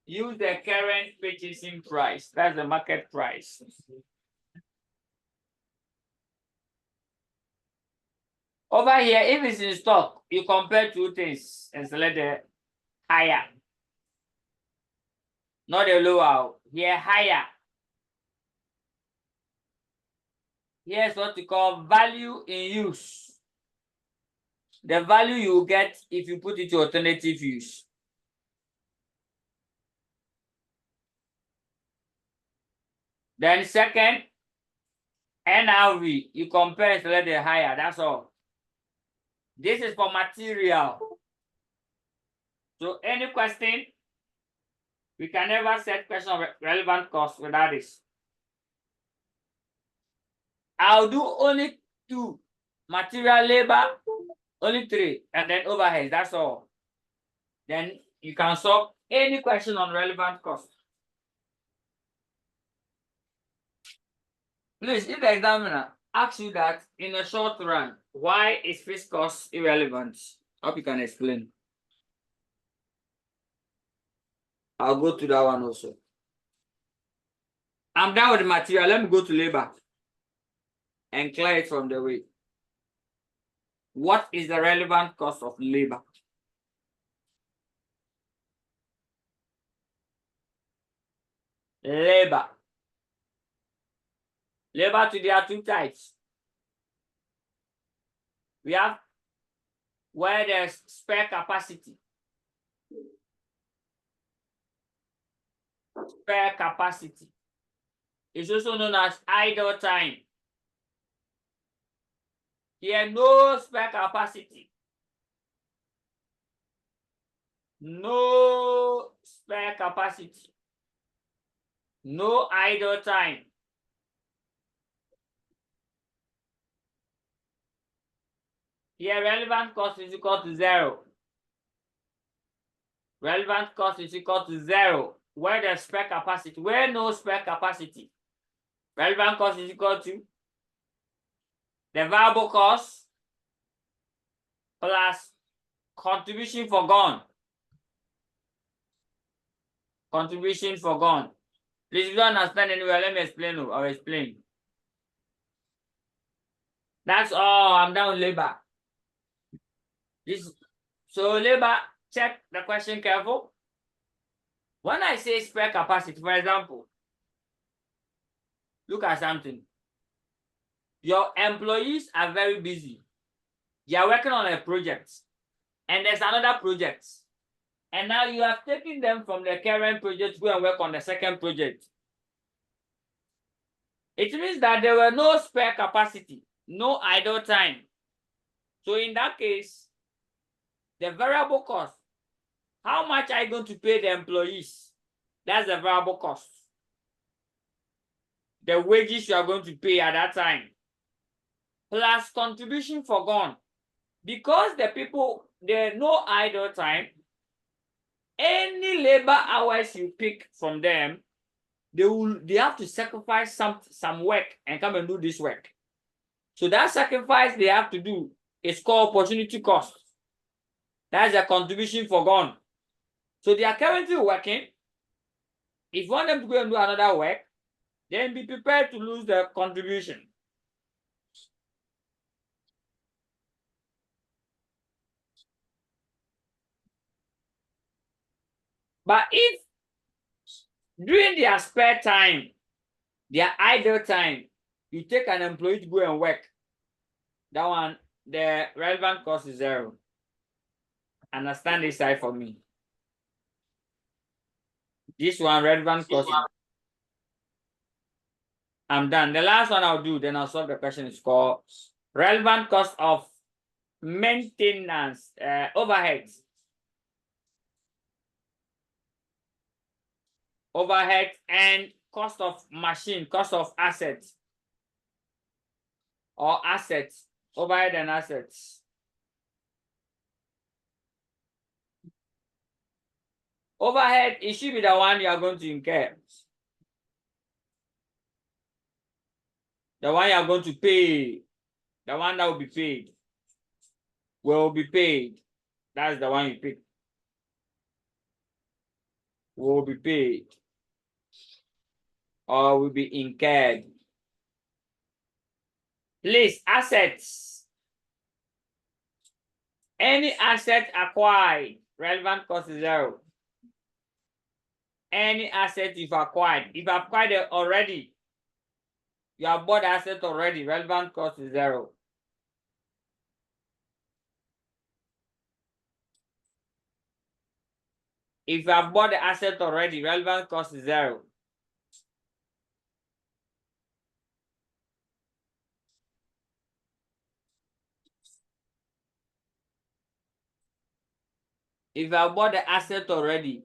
use the current purchasing price. That's the market price. Over here, if it's in stock, you compare two things and select the higher. Not the lower. Here, higher. Here's what we call value in use. The value you get if you put it to alternative use. Then second, NRV, you compare and select the higher, that's all. This is for material. So any question, we can never set question of relevant cost without this. I'll do only 2. Material, labor, only 3, and then overhead, that's all. Then you can solve any question on relevant cost. Please, if the examiner asks you that in a short run, why is fixed cost irrelevant? Hope you can explain. I'll go to that one also. I'm done with the material. Let me go to labor and clear it from the way. What is the relevant cost of labor? Labor. Labor today are 2 types. We have where there's spare capacity. Spare capacity. It's also known as idle time. Here, no spare capacity. No spare capacity. No idle time. Here, relevant cost is equal to 0. Relevant cost is equal to 0. Where there's spare capacity, where no spare capacity, relevant cost is equal to the variable cost plus contribution forgone. Contribution forgone. Please, if you don't understand anywhere, let me explain. I'll explain. That's all. I'm done with labor. So labor, check the question careful. When I say spare capacity, for example, look at something. Your employees are very busy. They are working on a project, and there's another project. And now you have taken them from the current project to go and work on the second project. It means that there were no spare capacity, no idle time. So in that case, the variable cost, how much are you going to pay the employees? That's the variable cost. The wages you are going to pay at that time, plus contribution forgone. Because the people, there are no idle time, any labor hours you pick from them, they have to sacrifice some work and come and do this work. So that sacrifice they have to do is called opportunity cost. That's the contribution forgone. So they are currently working. If you want them to go and do another work, then be prepared to lose the contribution. But if during their spare time, their idle time, you take an employee to go and work, that one, the relevant cost is 0. Understand this side for me. This one, relevant cost. I'm done. The last one I'll do, then I'll solve the question. Is called relevant cost of maintenance, overheads. Overhead and cost of machine, cost of assets. Or assets, overhead and assets. Overhead, it should be the one you are going to incur. The one you are going to pay. The one that will be paid. Will be paid. That's the one you pick. Will be paid. Or will be incurred. Please, assets. Any asset acquired, relevant cost is 0. Any asset you've acquired. If you've acquired it already, you have bought the asset already, relevant cost is 0. If you have bought the asset already, relevant cost is 0. If you have bought the asset already,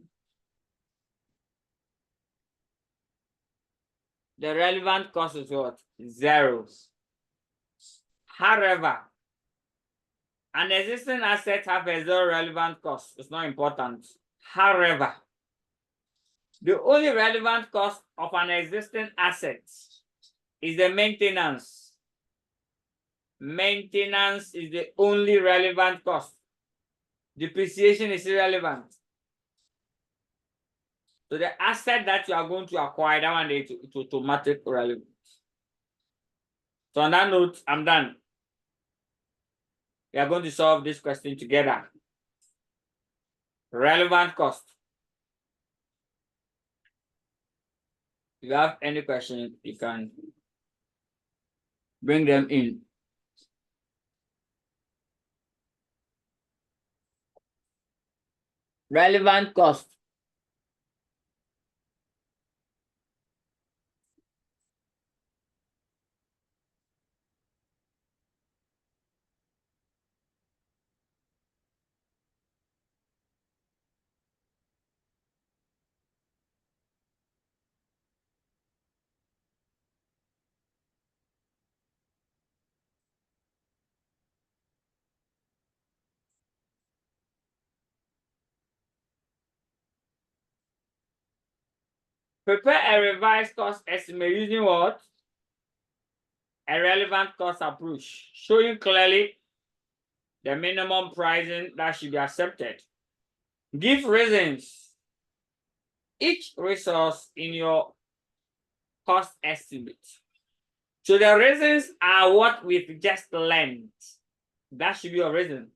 the relevant cost is what? 0. However, an existing asset have a 0 relevant cost. It's not important. However, the only relevant cost of an existing asset is the maintenance. Maintenance is the only relevant cost. Depreciation is irrelevant. So the asset that you are going to acquire, that one is automatic relevant. So on that note, I'm done. We are going to solve this question together. Relevant cost. If you have any questions, you can bring them in. Relevant cost. Prepare a revised cost estimate using what? A relevant cost approach, showing clearly the minimum pricing that should be accepted. Give reasons. Each resource in your cost estimate. So the reasons are what we've just learned. That should be your reason.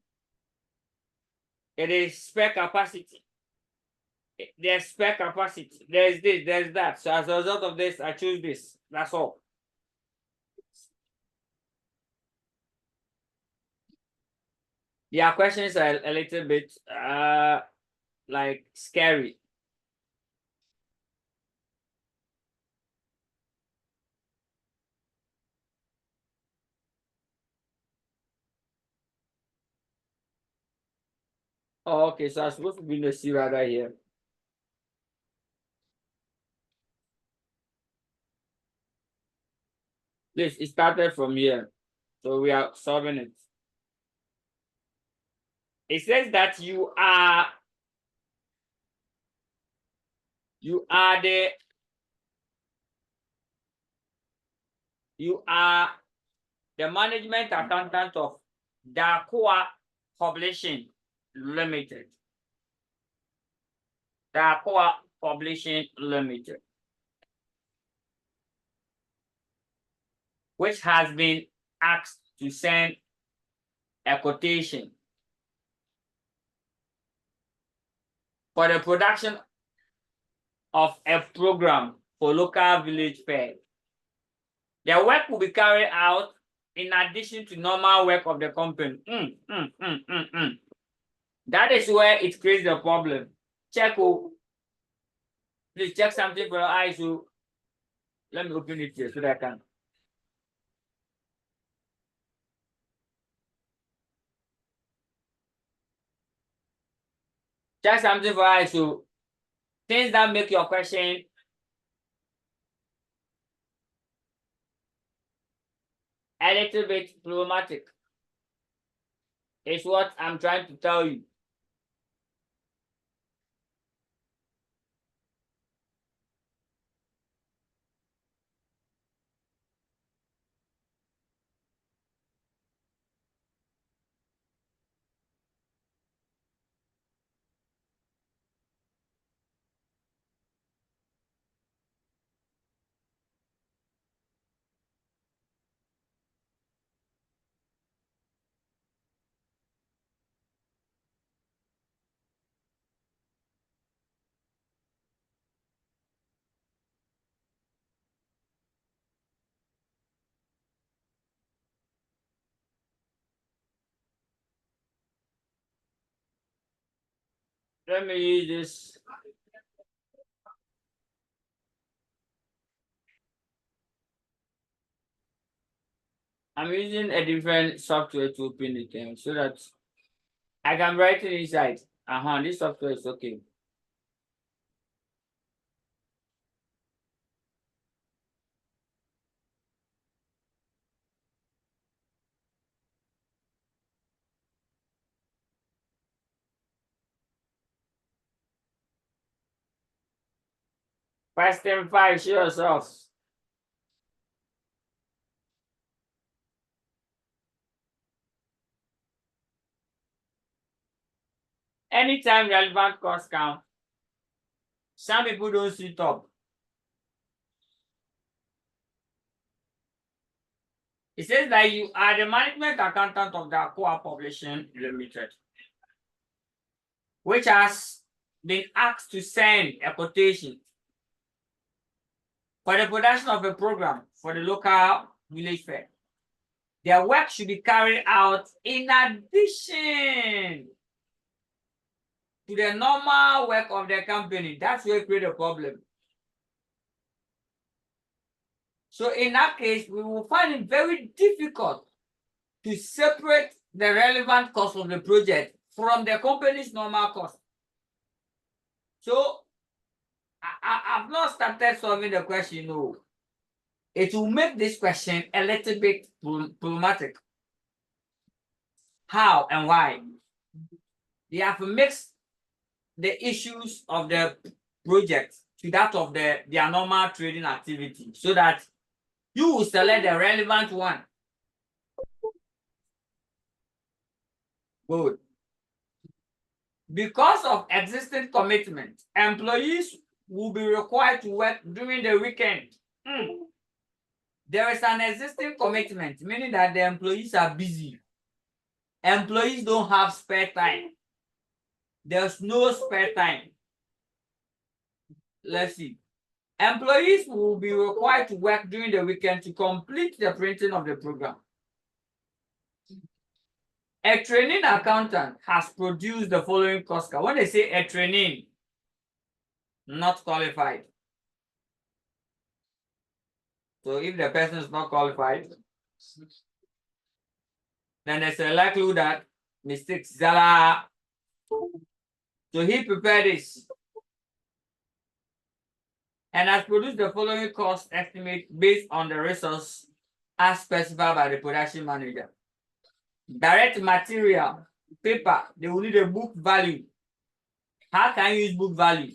It is spare capacity. There's spare capacity. There's this, there's that. So as a result of this, I choose this. That's all. Yeah, questions are a little bit like scary. Oh, okay, so I'm supposed to be in the C rather here. This it started from here. So we are solving it. It says that you are the management accountant of Dacoa Publishing Limited. Dacoa Publishing Limited, which has been asked to send a quotation for the production of a program for local village fair. The work will be carried out in addition to normal work of the company. That is where it creates the problem. Check. Please check something for your eyes. So let me open it here so that I can. Check something for your eyes. So things that make your question a little bit problematic is what I'm trying to tell you. Let me use this. I'm using a different software to open it so that I can write it inside. This software is okay. Question 5, show yourself. Anytime relevant costs count, some people don't sit up. It says that you are the management accountant of the Aqua Publishing Limited, which has been asked to send a quotation for the production of a program for the local village fair. Their work should be carried out in addition to the normal work of the company. That's where it creates a problem. So in that case, we will find it very difficult to separate the relevant cost of the project from the company's normal cost. So I've not started solving the question. No, it will make this question a little bit problematic. How and why? They have mixed the issues of the project to that of their normal trading activity so that you will select the relevant one. Good. Because of existing commitment, employees will be required to work during the weekend. There is an existing commitment, meaning that the employees are busy. Employees don't have spare time. There's no spare time. let's see. Employees will be required to work during the weekend to complete the printing of the program. A training accountant has produced the following cost card. When they say a training, not qualified. So if the person is not qualified, then there's a likelihood that mistakes. Zala. So he prepared this and has produced the following cost estimate based on the resource as specified by the production manager. Direct material, paper, they will need a book value. How can you use book value?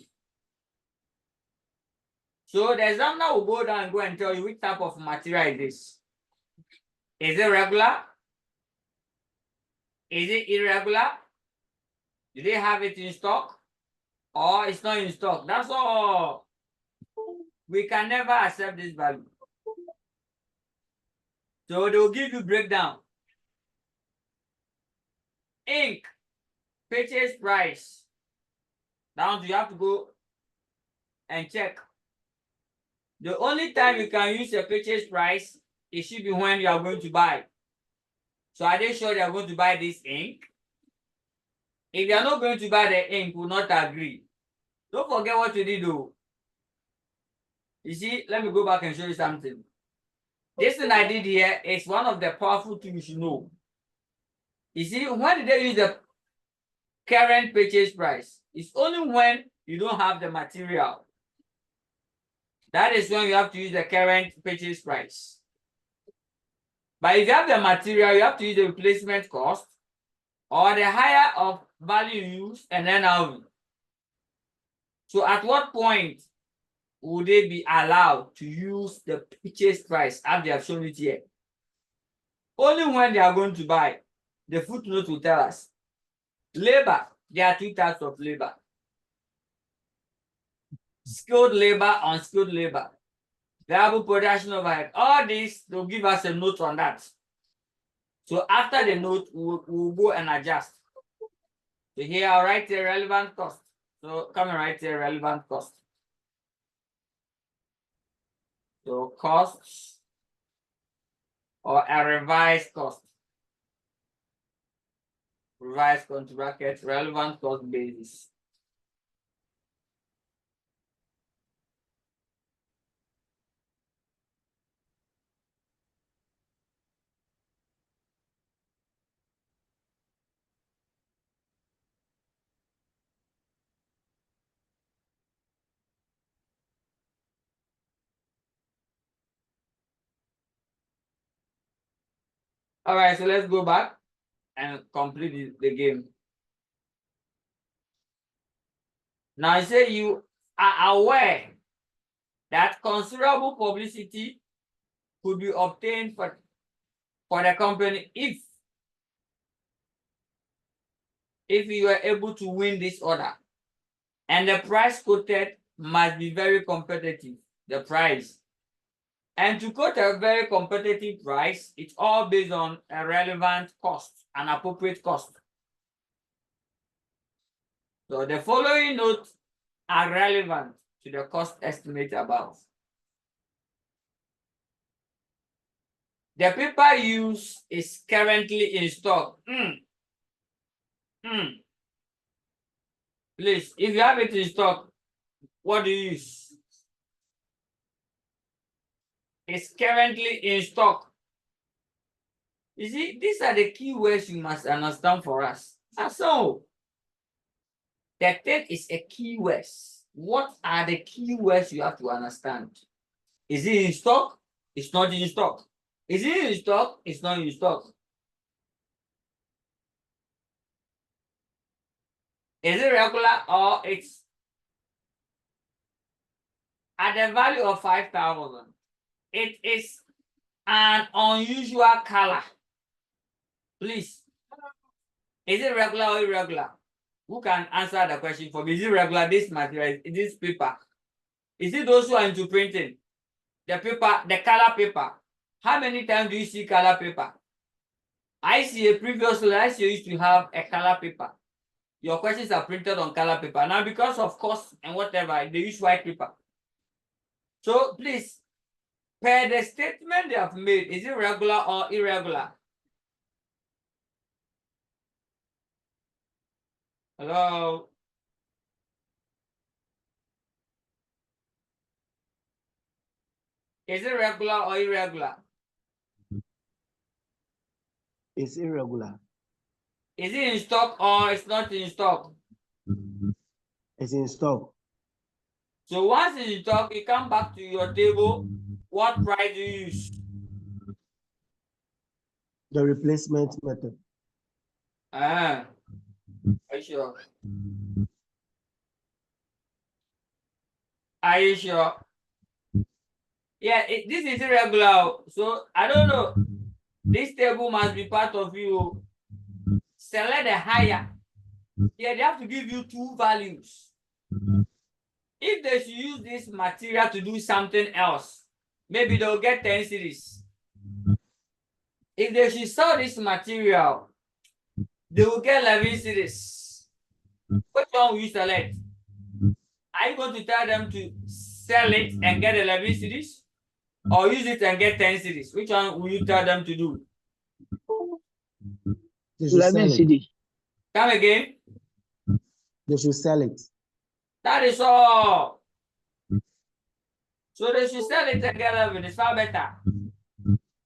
So the examiner will go down and go and tell you which type of material it is. Is it regular? Is it irregular? Do they have it in stock? Or it's not in stock? That's all. We can never accept this value. So they will give you breakdown. Ink, purchase price. Now you have to go and check. The only time you can use a purchase price, it should be when you are going to buy. So are they sure they are going to buy this ink? If you are not going to buy the ink, will not agree. Don't forget what you did though. You see, let me go back and show you something. This thing I did here is one of the powerful things you should know. You see, when did they use the current purchase price? It's only when you don't have the material. That is when you have to use the current purchase price. But if you have the material, you have to use the replacement cost or the higher of value used and then out. So at what point would they be allowed to use the purchase price as they have shown it here? Only when they are going to buy. The footnote will tell us. Labor, there are two types of labor. Skilled labor, unskilled labor. Variable production overhead. All this, they'll give us a note on that. So after the note, we'll go and adjust. So here I'll write the relevant cost. So come and write the relevant cost. So costs or a revised cost. Revised cost bracket, relevant cost basis. All right, so let's go back and complete the game. Now I say you are aware that considerable publicity could be obtained for the company if you are able to win this order. And the price quoted must be very competitive, the price. And to quote a very competitive price, it's all based on a relevant cost, an appropriate cost. So the following notes are relevant to the cost estimate above. The paper used is currently in stock. Please, if you have it in stock, what do you use? It's currently in stock. You see, these are the key words you must understand for us. And so, the third is a key word. What are the key words you have to understand? Is it in stock? It's not in stock. Is it in stock? It's not in stock. Is it regular or it's at the value of 5,000? It is an unusual color. Please. Is it regular or irregular? Who can answer the question for me? Is it regular? This material, is this paper? Is it those who are into printing? The paper, the color paper. How many times do you see color paper? I see a previously, I used to have a color paper. your questions are printed on color paper. Now, because of cost and whatever, they use white paper. So please, per the statement they have made, is it regular or irregular? Hello? Is it regular or irregular? It's irregular. Is it in stock or it's not in stock? It's in stock. So once it's in stock, you come back to your table. What price do you use? The replacement method. Are you sure? Are you sure? Yeah, this is irregular. So I don't know. This table must be part of you. Select the higher. Yeah, they have to give you two values. If they should use this material to do something else, maybe they'll get 10 series. If they should sell this material, they will get 11 series. Which one will you select? Are you going to tell them to sell it and get 11 series? Or use it and get 10 series? Which one will you tell them to do? They should sell it. Come again? They should sell it. That is all. So they should sell it and get 11. It's far better.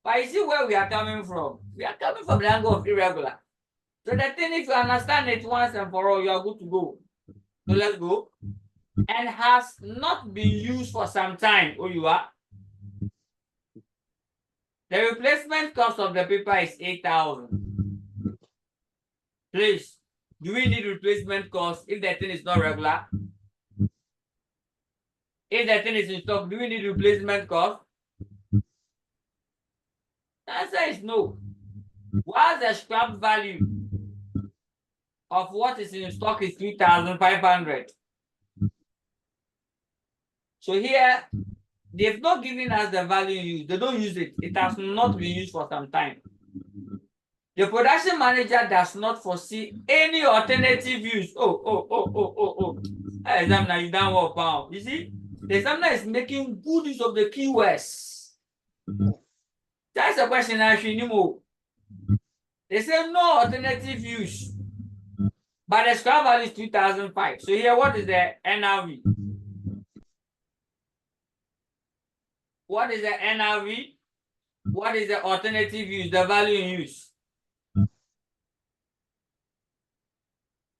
But you see where we are coming from? We are coming from the angle of irregular. So the thing, if you understand it once and for all, you are good to go. So let's go. And has not been used for some time. Oh, you are. The replacement cost of the paper is 8,000. Please, do we need replacement cost if the thing is not regular? If the thing is in stock, do we need replacement cost? The answer is no. While the scrap value of what is in stock is 3,500. So here, they've not given us the value used. They don't use it. It has not been used for some time. The production manager does not foresee any alternative use. Hey, examiner, you done well, pal. You see, the examiner is making good use of the keywords. That's a question I should know. They say no alternative use. But the scrap value is 2005. So here, what is the NRV? What is the NRV? What is the alternative use, the value in use?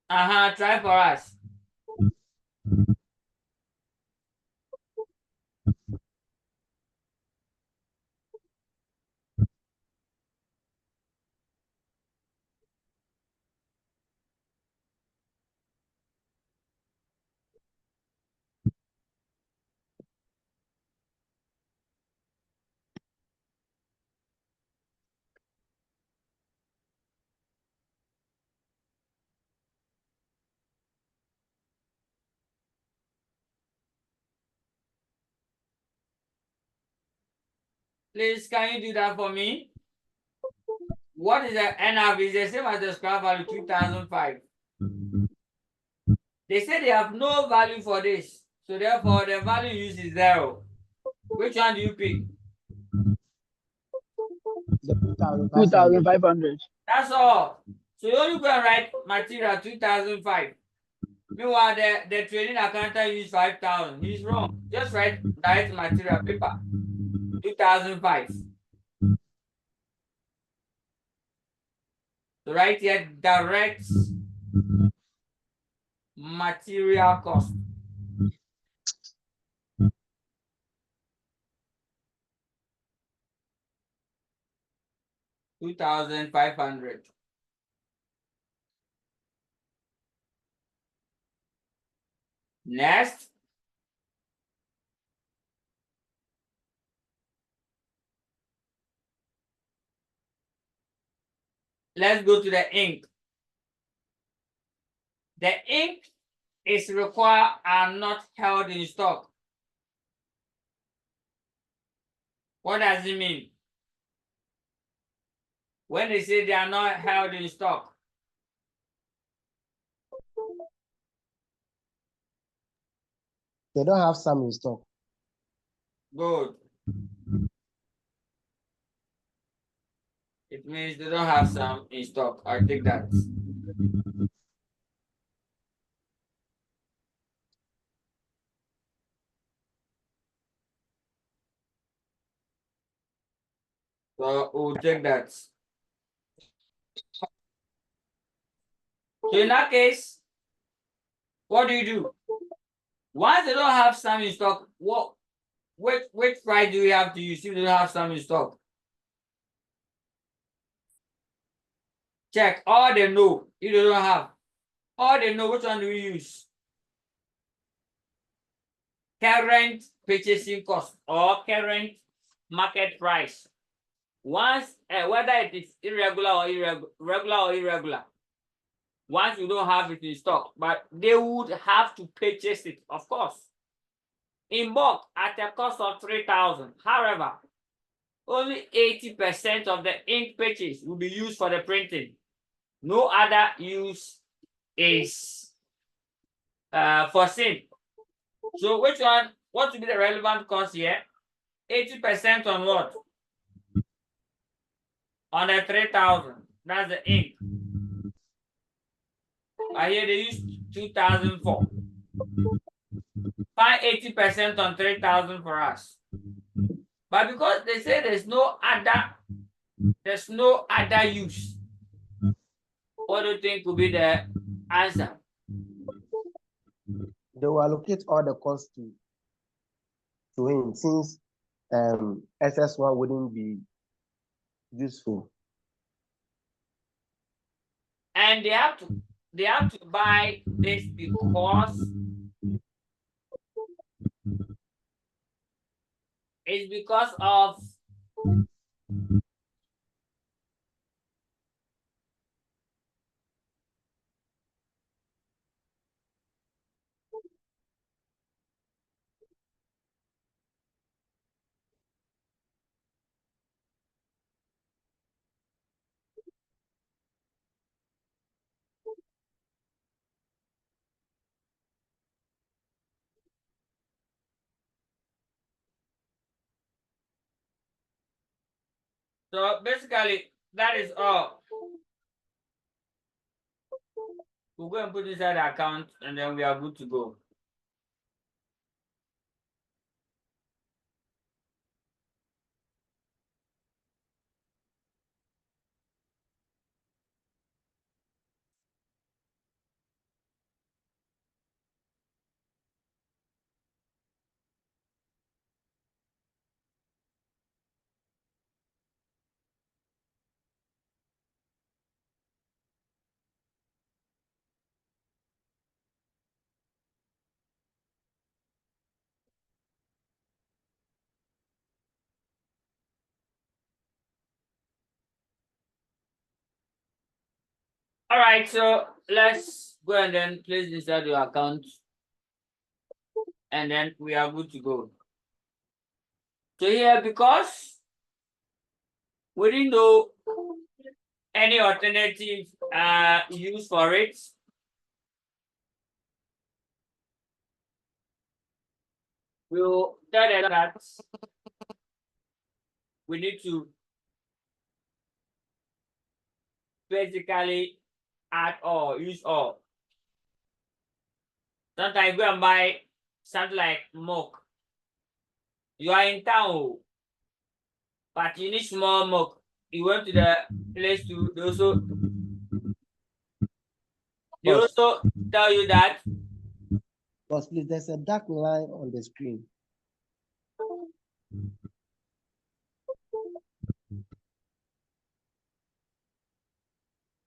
Try for us. Please, can you do that for me? What is the NRV? It's the same as the scrap value, 2005. They say they have no value for this. So therefore, the value used is 0. Which one do you pick? The 2,500. That's all. So you only go and write material 2005. Meanwhile, the trading accountant used 5,000. He's wrong. Just write direct material paper 2005. So right here, direct material cost. $2,500. Next. Let's go to the ink. The ink is required and not held in stock. What does it mean? When they say they are not held in stock. They don't have some in stock. Good. It means they don't have some in stock. I'll take that. So we'll take that. So in that case, what do? Once they don't have some in stock, which price do we have to use if they don't have some in stock? Check. All they know. If they don't have, all they know, which one do we use? Current purchasing cost or current market price. Once, whether it is regular or irregular, once you don't have it in stock, but they would have to purchase it, of course, in bulk at a cost of 3,000. However, only 80% of the ink purchase will be used for the printing. No other use is foreseen. So which one? What will be the relevant cost here? 80% on what? On the 3,000. That's the ink. Here they use 2,004. Find 80% on 3,000 for us. But because they say there's no other use, what do you think will be the answer? They will allocate all the costs to him since SS1 wouldn't be useful. And they have to buy this because it's because of so basically that is all. We'll go and put inside the account and then we are good to go. All right, so let's go and then place inside your account and then we are good to go. So here, because we didn't know any alternative use for it, we'll tell them that we need to basically add or use all. Sometimes go and buy something like milk. You are in town, but you need small milk. You went to the place to they also tell you that. But please, there's a dark line on the screen.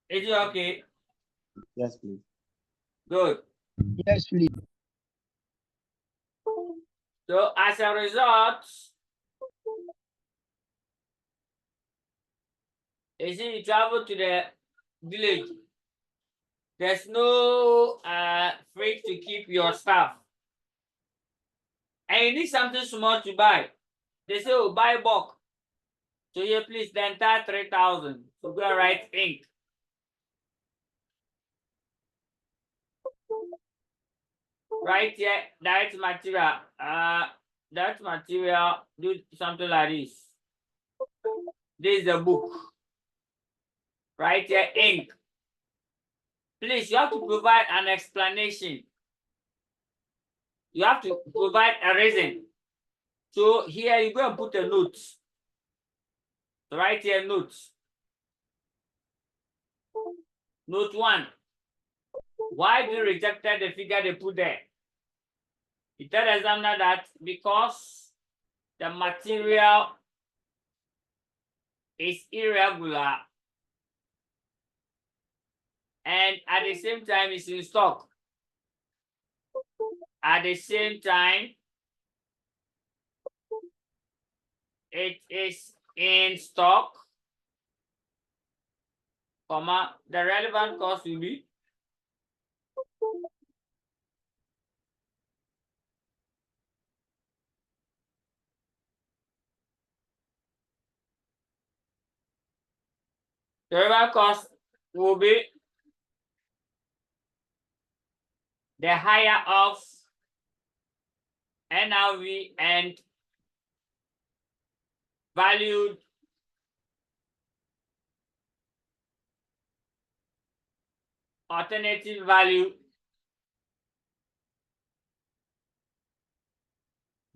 Is it okay? Yes, please. Good. Yes, please. So as a result, you see, you travel to the village. There's no fridge to keep your stuff. And you need something small to buy. They say, oh, buy bulk. So here, please, the entire 3,000. So go and write ink. Right here, direct material. Direct material, do something like this. This is the book. Right here, ink. Please, you have to provide an explanation. You have to provide a reason. So here you go and put a note. So right here, notes. Note 1. Why do you rejected the figure they put there? You tell the examiner that because the material is irregular and at the same time it's in stock. At the same time, it is in stock, comma, the relevant cost will be the relevant cost will be the higher of NRV and valued alternative value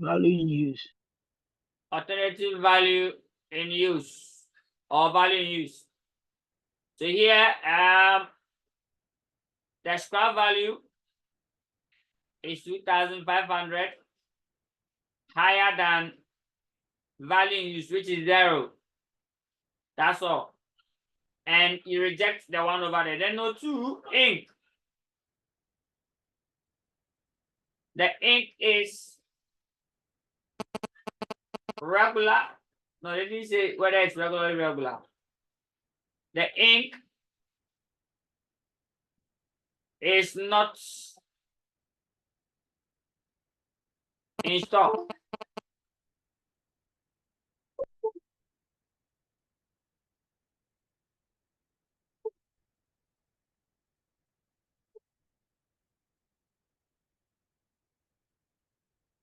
Value in use. alternative value in use or value in use. So here the scrap value is 2,500 higher than value in use, which is 0. That's all. And you reject the one over there. Then note 2, ink. The ink is regular. No, they didn't say whether it's regular or irregular. The ink is not in stock.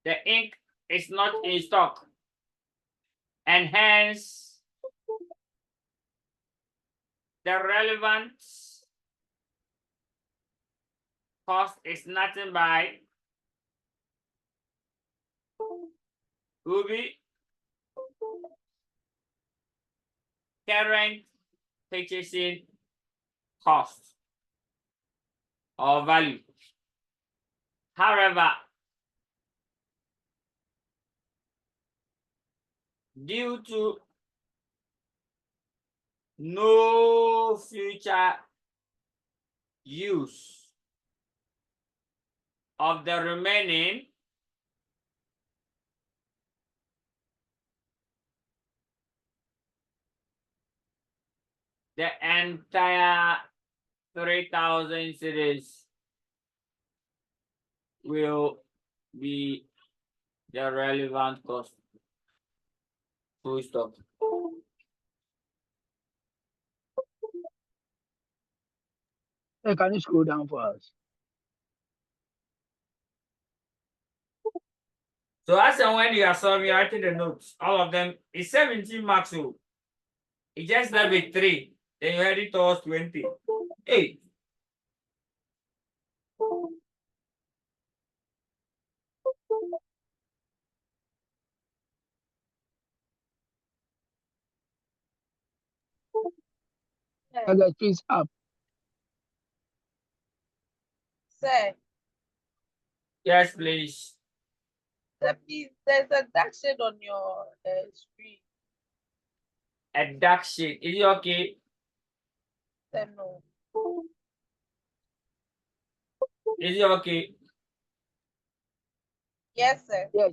The ink is not in stock. And hence, the relevant cost is nothing by Ruby current purchasing cost or value. However, due to no future use of the remaining the entire 3,000 series will be the relevant cost. Full stop. Hey, can you scroll down for us? So as and when you are solving, you're writing the notes, all of them, it's 17 marks. So it just left with 3. Then you head it towards 20. Hey. Okay, please up. Sir, Yes, please. please, there's a dark shade on your screen. A dark shade. Is it okay? Sir, no. Is it okay? Yes, sir. Yes,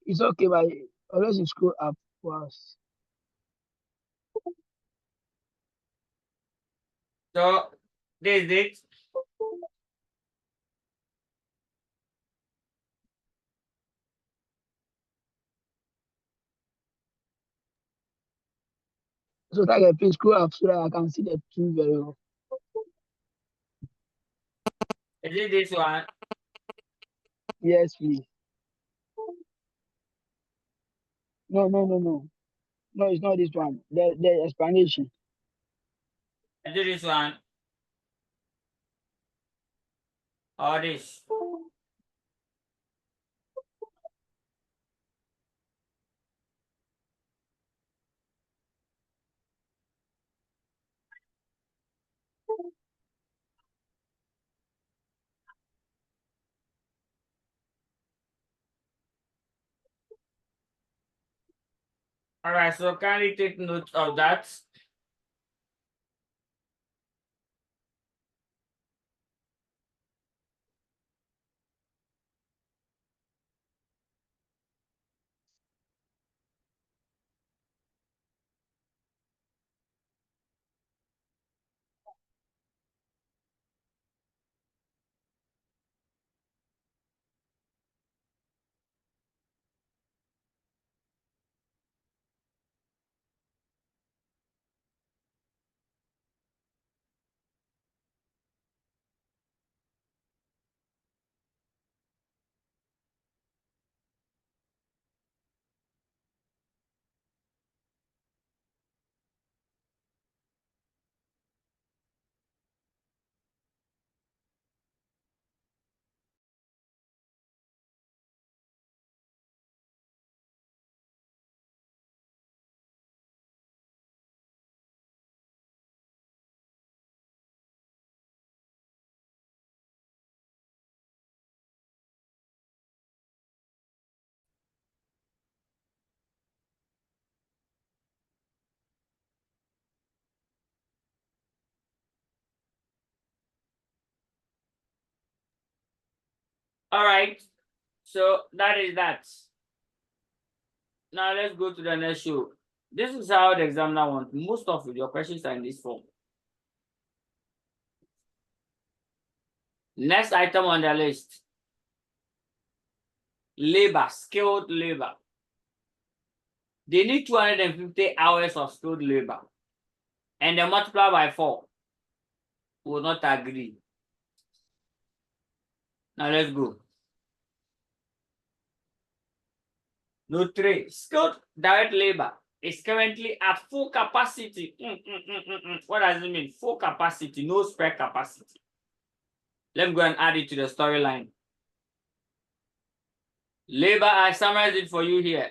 it's okay, but unless you scroll up for us. So this is it. So Tiger, please scroll up so that I can see the two very well. Is it this one? Yes, please. No, no, no, no. No, it's not this one. The explanation. Is it this one? Or this? All right, so kindly take note of that. All right, so that is that. Now let's go to the next show. This is how the examiner wants. Most of your questions are in this form. Next item on the list. Labor, skilled labor. They need 250 hours of skilled labor. And they multiply by 4. Will not agree. Now let's go. Note 3. Skilled direct labor is currently at full capacity. What does it mean? Full capacity, no spare capacity. Let me go and add it to the storyline. Labor, I summarized it for you here.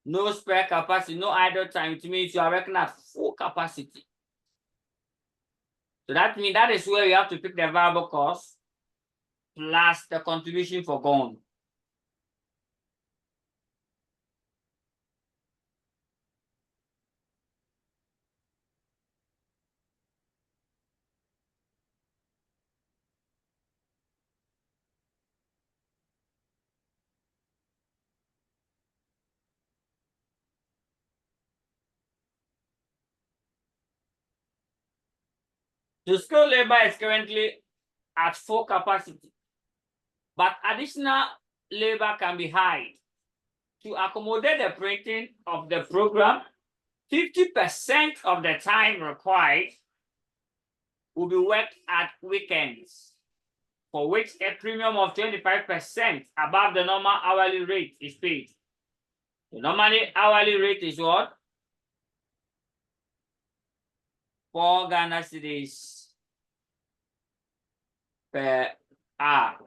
No spare capacity, no idle time. It means you are working at full capacity. So that means that is where you have to pick the variable cost plus the contribution for gone. The skilled labor is currently at full capacity, but additional labor can be hired to accommodate the printing of the program. 50% of the time required will be worked at weekends, for which a premium of 25% above the normal hourly rate is paid. The normally hourly rate is what? 4 Ghana cedis per hour.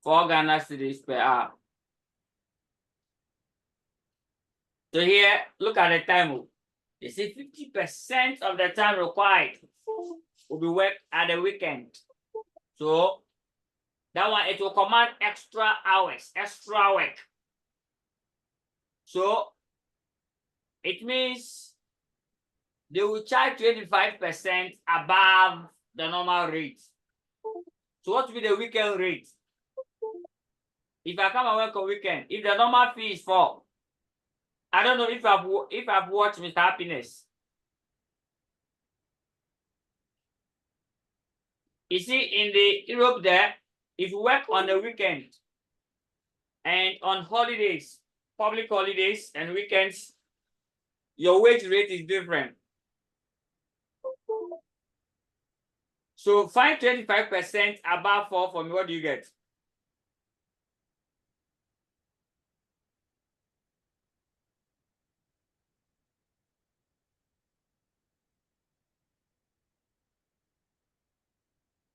4 Ghana cedis per hour. So here, look at the time. They say 50% of the time required will be worked at the weekend. So that one, it will command extra hours, extra work. So it means they will charge 25% above the normal rate. So what will be the weekend rate? If I come and work on weekend, if the normal fee is 4, I don't know if I've watched Mr. Happiness. You see, in the Europe there, if you work on the weekend and on holidays, public holidays and weekends, your wage rate is different. So find 25% above 4 for me. What do you get?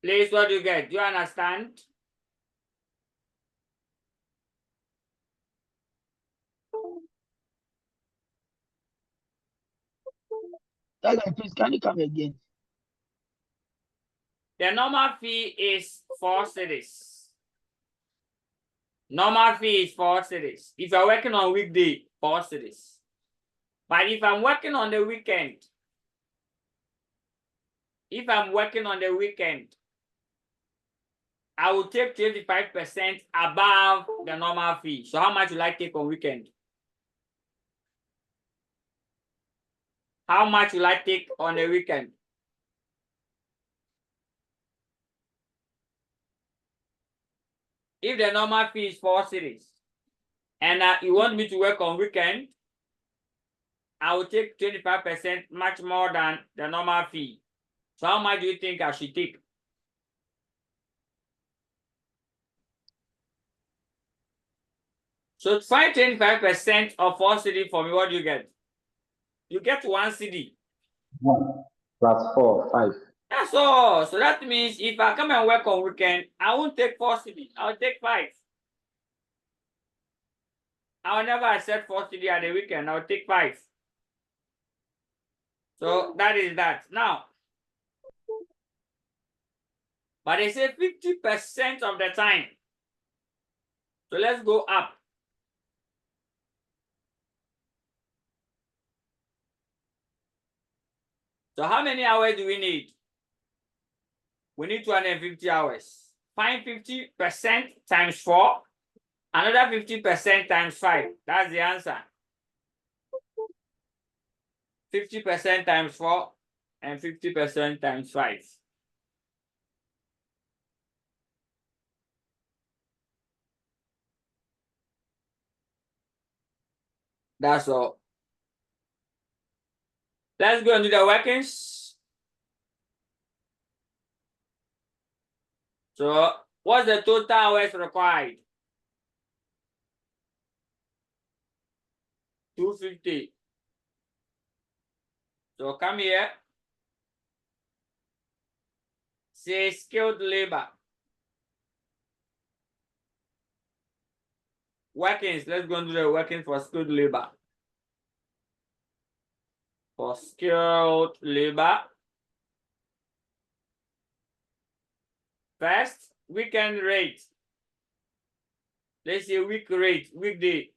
Please, what do you get? Do you understand? Tiger, please, can you come again? The normal fee is 4 cedis. Normal fee is 4 cedis. If you're working on weekday, 4 cedis. But if I'm working on the weekend, I will take 25% above the normal fee. So how much will I take on weekend? How much will I take on the weekend? If the normal fee is 4 cedis and you want me to work on weekend, I will take 25%, much more than the normal fee. So how much do you think I should take? So find 25% of 4 cedi for me. What do you get? You get 1 cedi. 1 plus 4, 5. That's all. So that means if I come and work on weekend, I won't take 4 cedi. I'll take 5. I'll never accept 4 cedi at the weekend. I'll take 5. So that is that. Now, but they say 50% of the time. So let's go up. So how many hours do we need? We need 250 hours. Find 50% times 4. Another 50% times 5. That's the answer. 50% times 4 and 50% times 5. That's all. Let's go and do the workings. So what's the total hours required? 250. So come here. Say skilled labor. Workings. Let's go and do the workings for skilled labor. For skilled labor. First, weekend rate. Let's say week rate, weekday.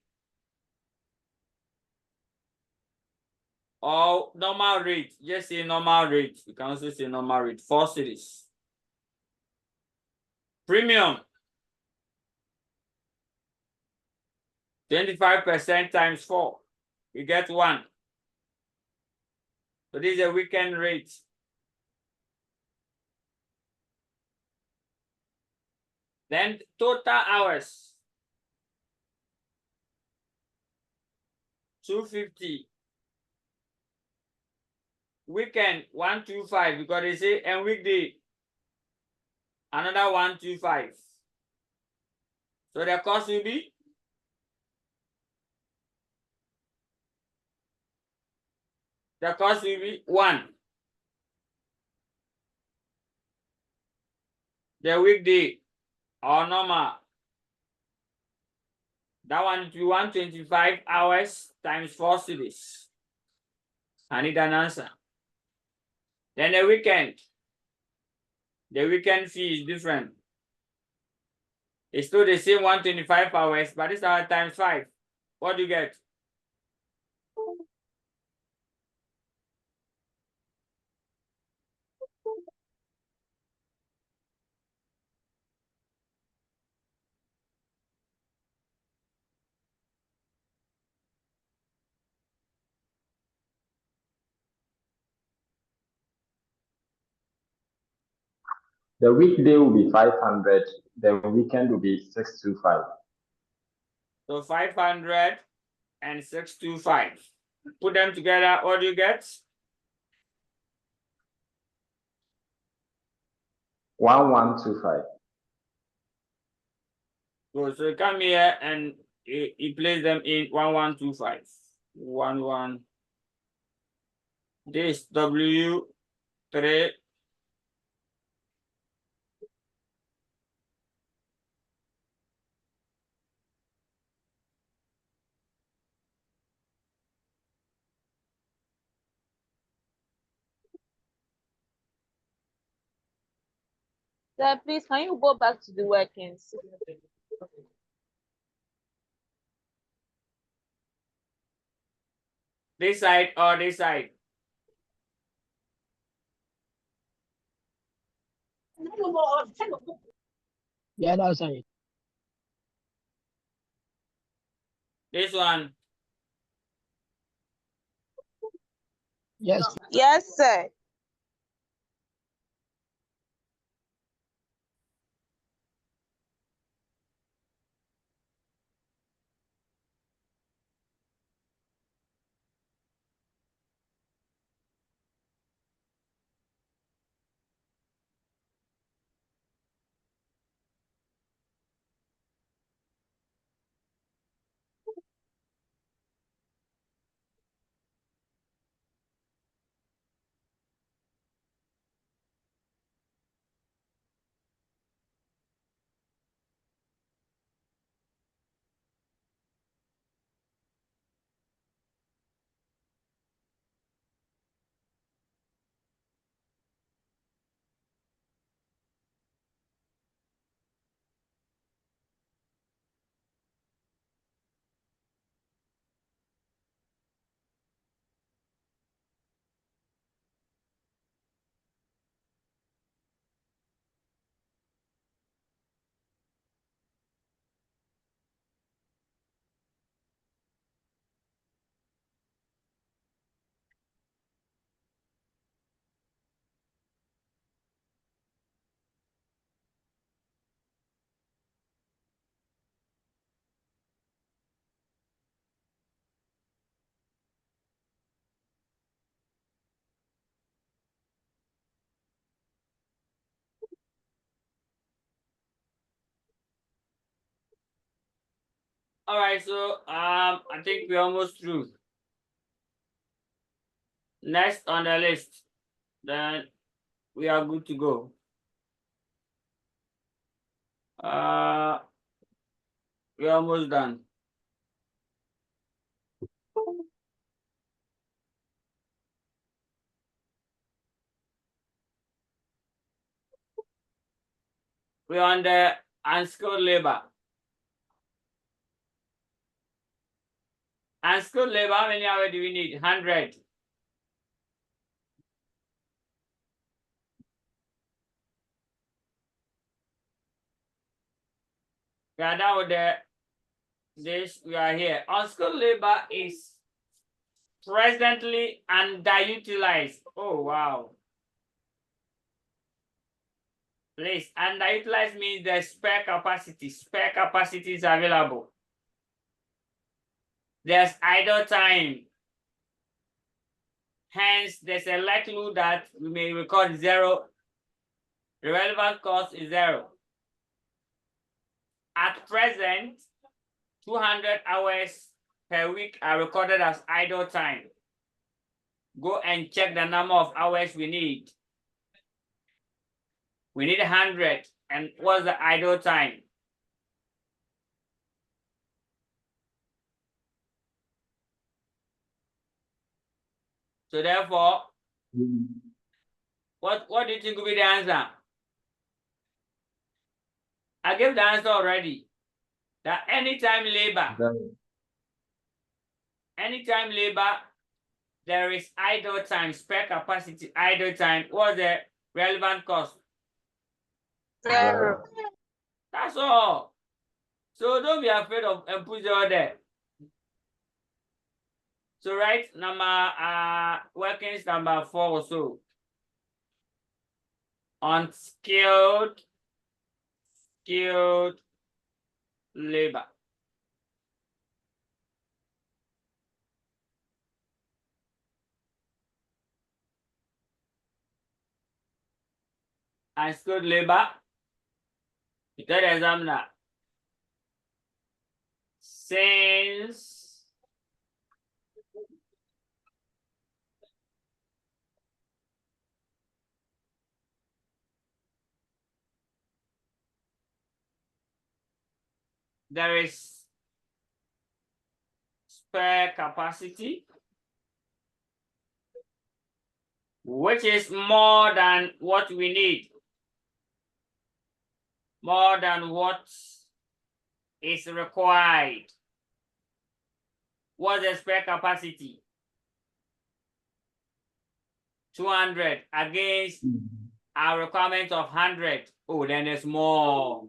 Or normal rate. Just say normal rate. You can also say normal rate. 4 cedis. Premium. 25% times 4. You get 1. So this is a weekend rate. Then total hours. 250. Weekend 125 because they say and weekday another 125. So the cost will be one. The weekday or normal. That one will be 125 hours times 4 cedis. I need an answer. Then the weekend. The weekend fee is different. It's still the same 125 hours, but it's our times 5. What do you get? The weekday will be 500. The weekend will be 625. So 500 and 625. Put them together, what do you get? 1125. Good. So come here and you place them in 1125. 11. This W3. Sir, please, can you go back to the workings? This side or this side? The other side. This one. Yes. Yes, sir. All right, so I think we're almost through. Next on the list, then we are good to go. We're almost done. We're on the unskilled labor. Unskilled labor, how many hours do we need? 100. We are done with this. We are here. Unskilled labor is presently underutilized. Oh, wow. Please, underutilized means the spare capacity. Spare capacity is available. There's idle time. Hence, there's a likelihood that we may record zero. The relevant cost is zero. At present, 200 hours per week are recorded as idle time. Go and check the number of hours we need. We need 100. And what's the idle time? So therefore, what do you think will be the answer? I gave the answer already. That anytime labor, there is idle time, spare capacity, idle time. What's the relevant cost? Zero. That's all. So don't be afraid of and put zero there. So write number workings number 4 or so. Unskilled, skilled labor. unskilled labor. You tell the examiner, since there is spare capacity, which is more than what we need, more than what is required. What's the spare capacity? 200 against our requirement of 100. Oh, then there's more.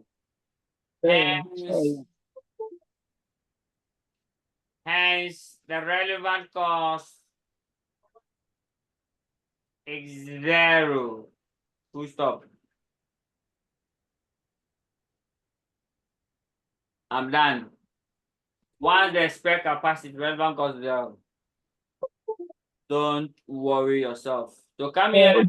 Hence, the relevant cost is 0. Full stop. I'm done. Once the spare capacity, relevant cost is 0. Don't worry yourself. So come here.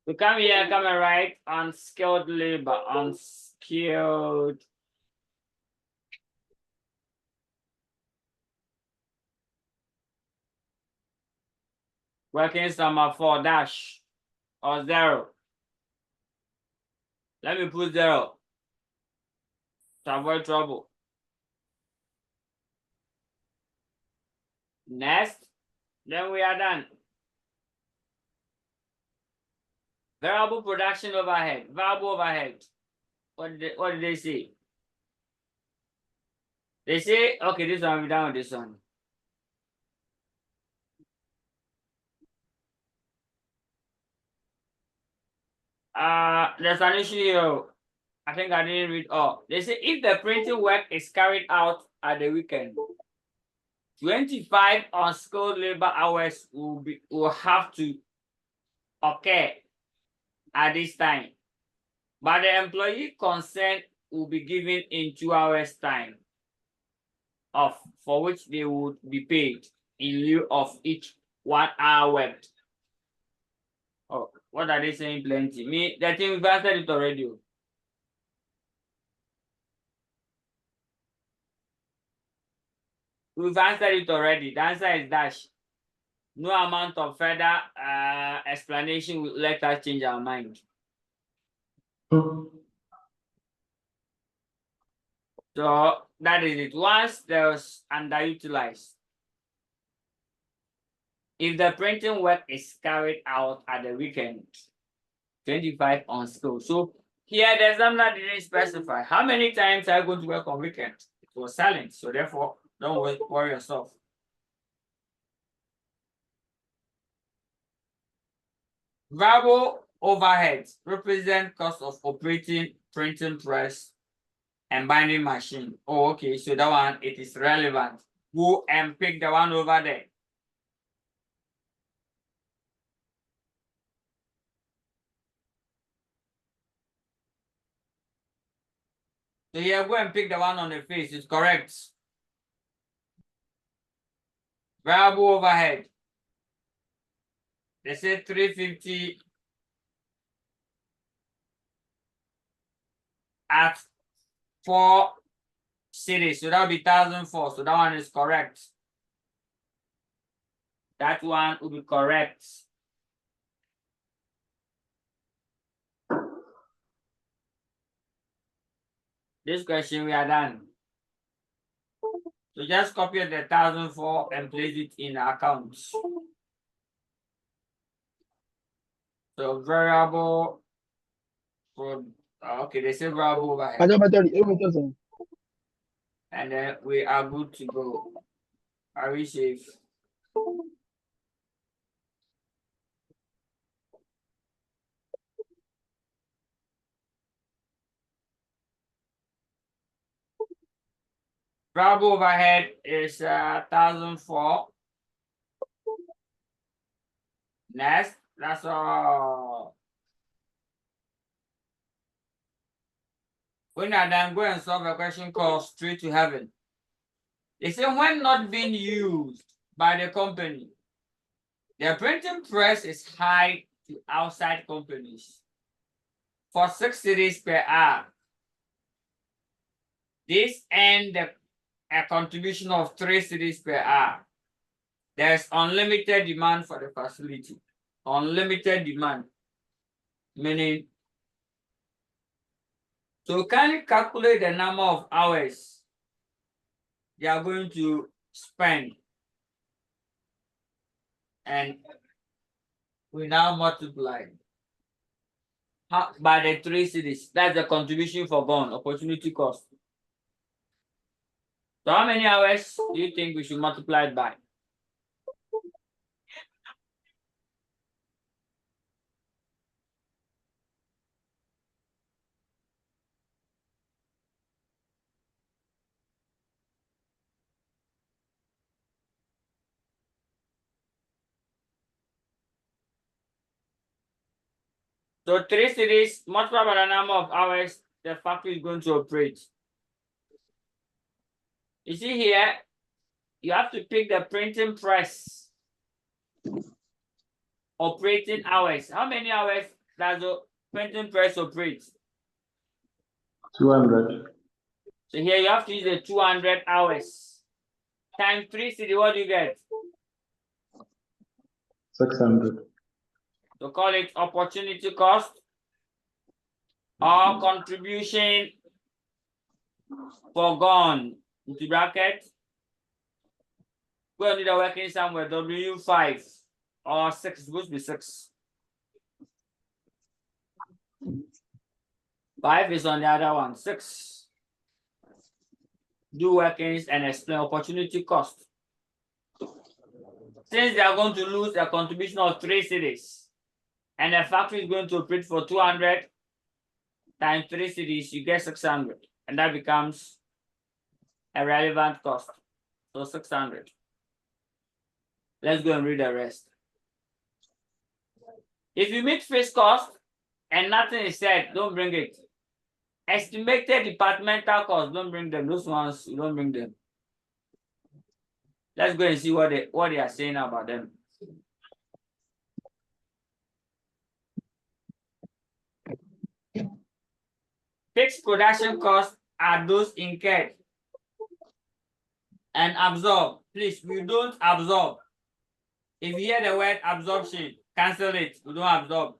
So come here, come and write unskilled labor, unskilled. Working summer 4 dash or 0. Let me put 0 to avoid trouble. Next, then we are done. Variable production overhead, variable overhead. What did they say? They say, okay, this one, we're done with this one. There's an issue here. I think I didn't read all. They say if the printing work is carried out at the weekend, 25 unskilled labor hours will have to occur at this time. But the employee consent will be given in 2 hours time off, for which they would be paid in lieu of each 1 hour worked. Oh, what are they saying plenty? Me, that thing we've answered it already. We've answered it already. The answer is dash. No amount of further explanation will let us change our mind. So that is it. Once there's underutilized, if the printing work is carried out at the weekend, 25 unskilled. So here the examiner didn't specify how many times are you going to work on weekend. It was silent. So therefore, don't worry yourself. Variable overheads represent cost of operating printing press and binding machine. Oh, okay. So that one, it is relevant. Go and pick the one over there. So here, go and pick the one on the face. It's correct. Variable overhead. They say 350 at 4 cities. So that'll be 1,004. So that one is correct. That one will be correct. This question we are done. So just copy the 1,004 and place it in the account. So variable for okay, they say variable overhead. And then we are good to go. Are we safe? Variable overhead is 1,004. Next, that's all. When you're done, go and solve a question called Straight to Heaven. They say when not being used by the company, the printing press is hired to outside companies for 6 cities per hour. This earned a contribution of 3 cities per hour. There's unlimited demand for the facility. Unlimited demand. Meaning, so can you calculate the number of hours they are going to spend? And we now multiply by the 3 cities. That's the contribution for gone, opportunity cost. So how many hours do you think we should multiply it by? So 3 cities multiplied by the number of hours the factory is going to operate. You see here, you have to pick the printing press operating hours. How many hours does the printing press operate? 200. So here you have to use the 200 hours. Times 3 city, what do you get? 600. So call it opportunity cost or contribution forgone into bracket. We're either working somewhere W5 or 6, it's supposed to be 6. 5 is on the other one, 6. Do workings and explain opportunity cost. Since they are going to lose a contribution of 3 cities and the factory is going to operate for 200 times 3 cities, you get 600, and that becomes a relevant cost. So 600. Let's go and read the rest. If you meet fixed cost and nothing is said, don't bring it. Estimated departmental costs, don't bring them. Those ones, you don't bring them. Let's go and see what they are saying about them. Fixed production costs are those incurred and absorbed. Please, we don't absorb. If you hear the word absorption, cancel it. We don't absorb.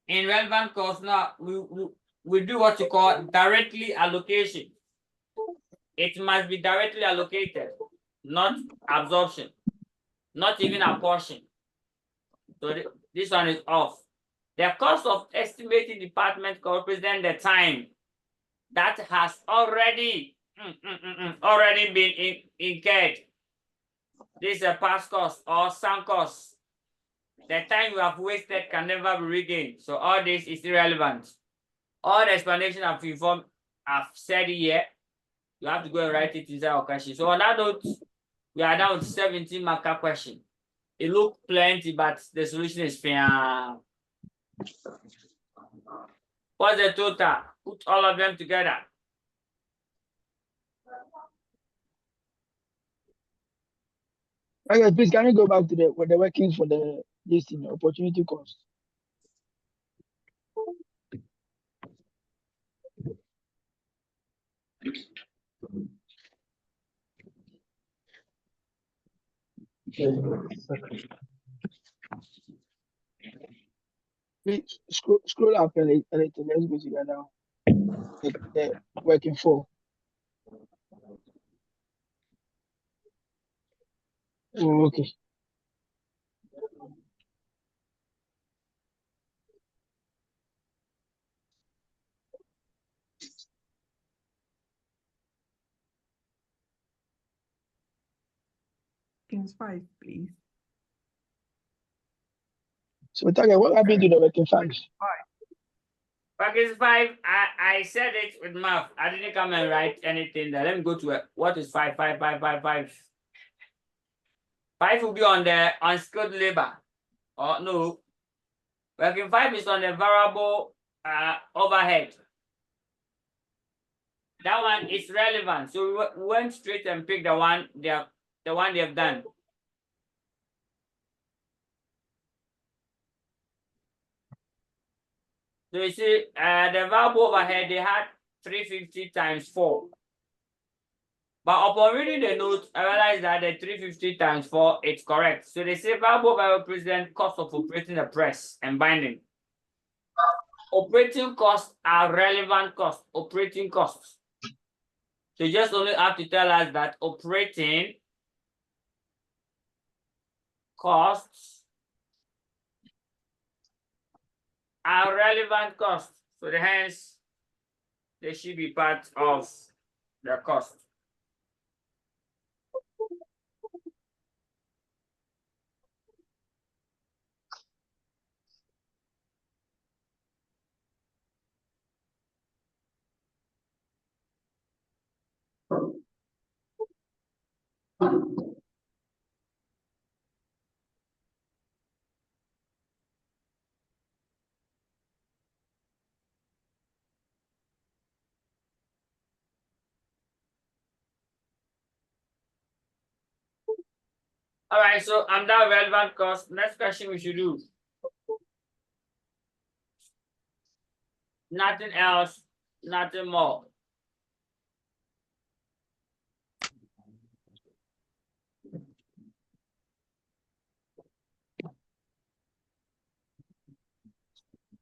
In relevant costs, now we do what you call directly allocation. It must be directly allocated, not absorption, not even a portion. So this one is off. The cost of estimating department cost represent the time that has already been incurred. This is a past cost or sunk cost. The time you have wasted can never be regained. So all this is irrelevant. All the explanation I've said here, you have to go and write it inside our question. So on that note, we are down to 17 marker question. It looks plenty, but the solution is fair. What's the total? Put all of them together. Okay, please can you go back to the workings for the listing opportunity cost? Please scroll up a little. Let's go together. The working for. Oh, okay. Workings 5, please. So Taga, what happened to the working 5? Workings 5, I said it with math. I didn't come and write anything there. Let me go to it. What is 5? 5 will be on the unskilled labor. Oh no. Working 5 is on the variable overhead. That one is relevant. So we went straight and picked the one they've done. So you see, the verb overhead, they had 350 times 4. But upon reading the note, I realized that the 350 times 4 is correct. So they say verb overhead represents cost of operating the press and binding. Operating costs are relevant costs, operating costs. So you just only have to tell us that operating costs are relevant costs. So hence, they should be part of the cost. All right, so under relevant cost, next question we should do. Nothing else, nothing more.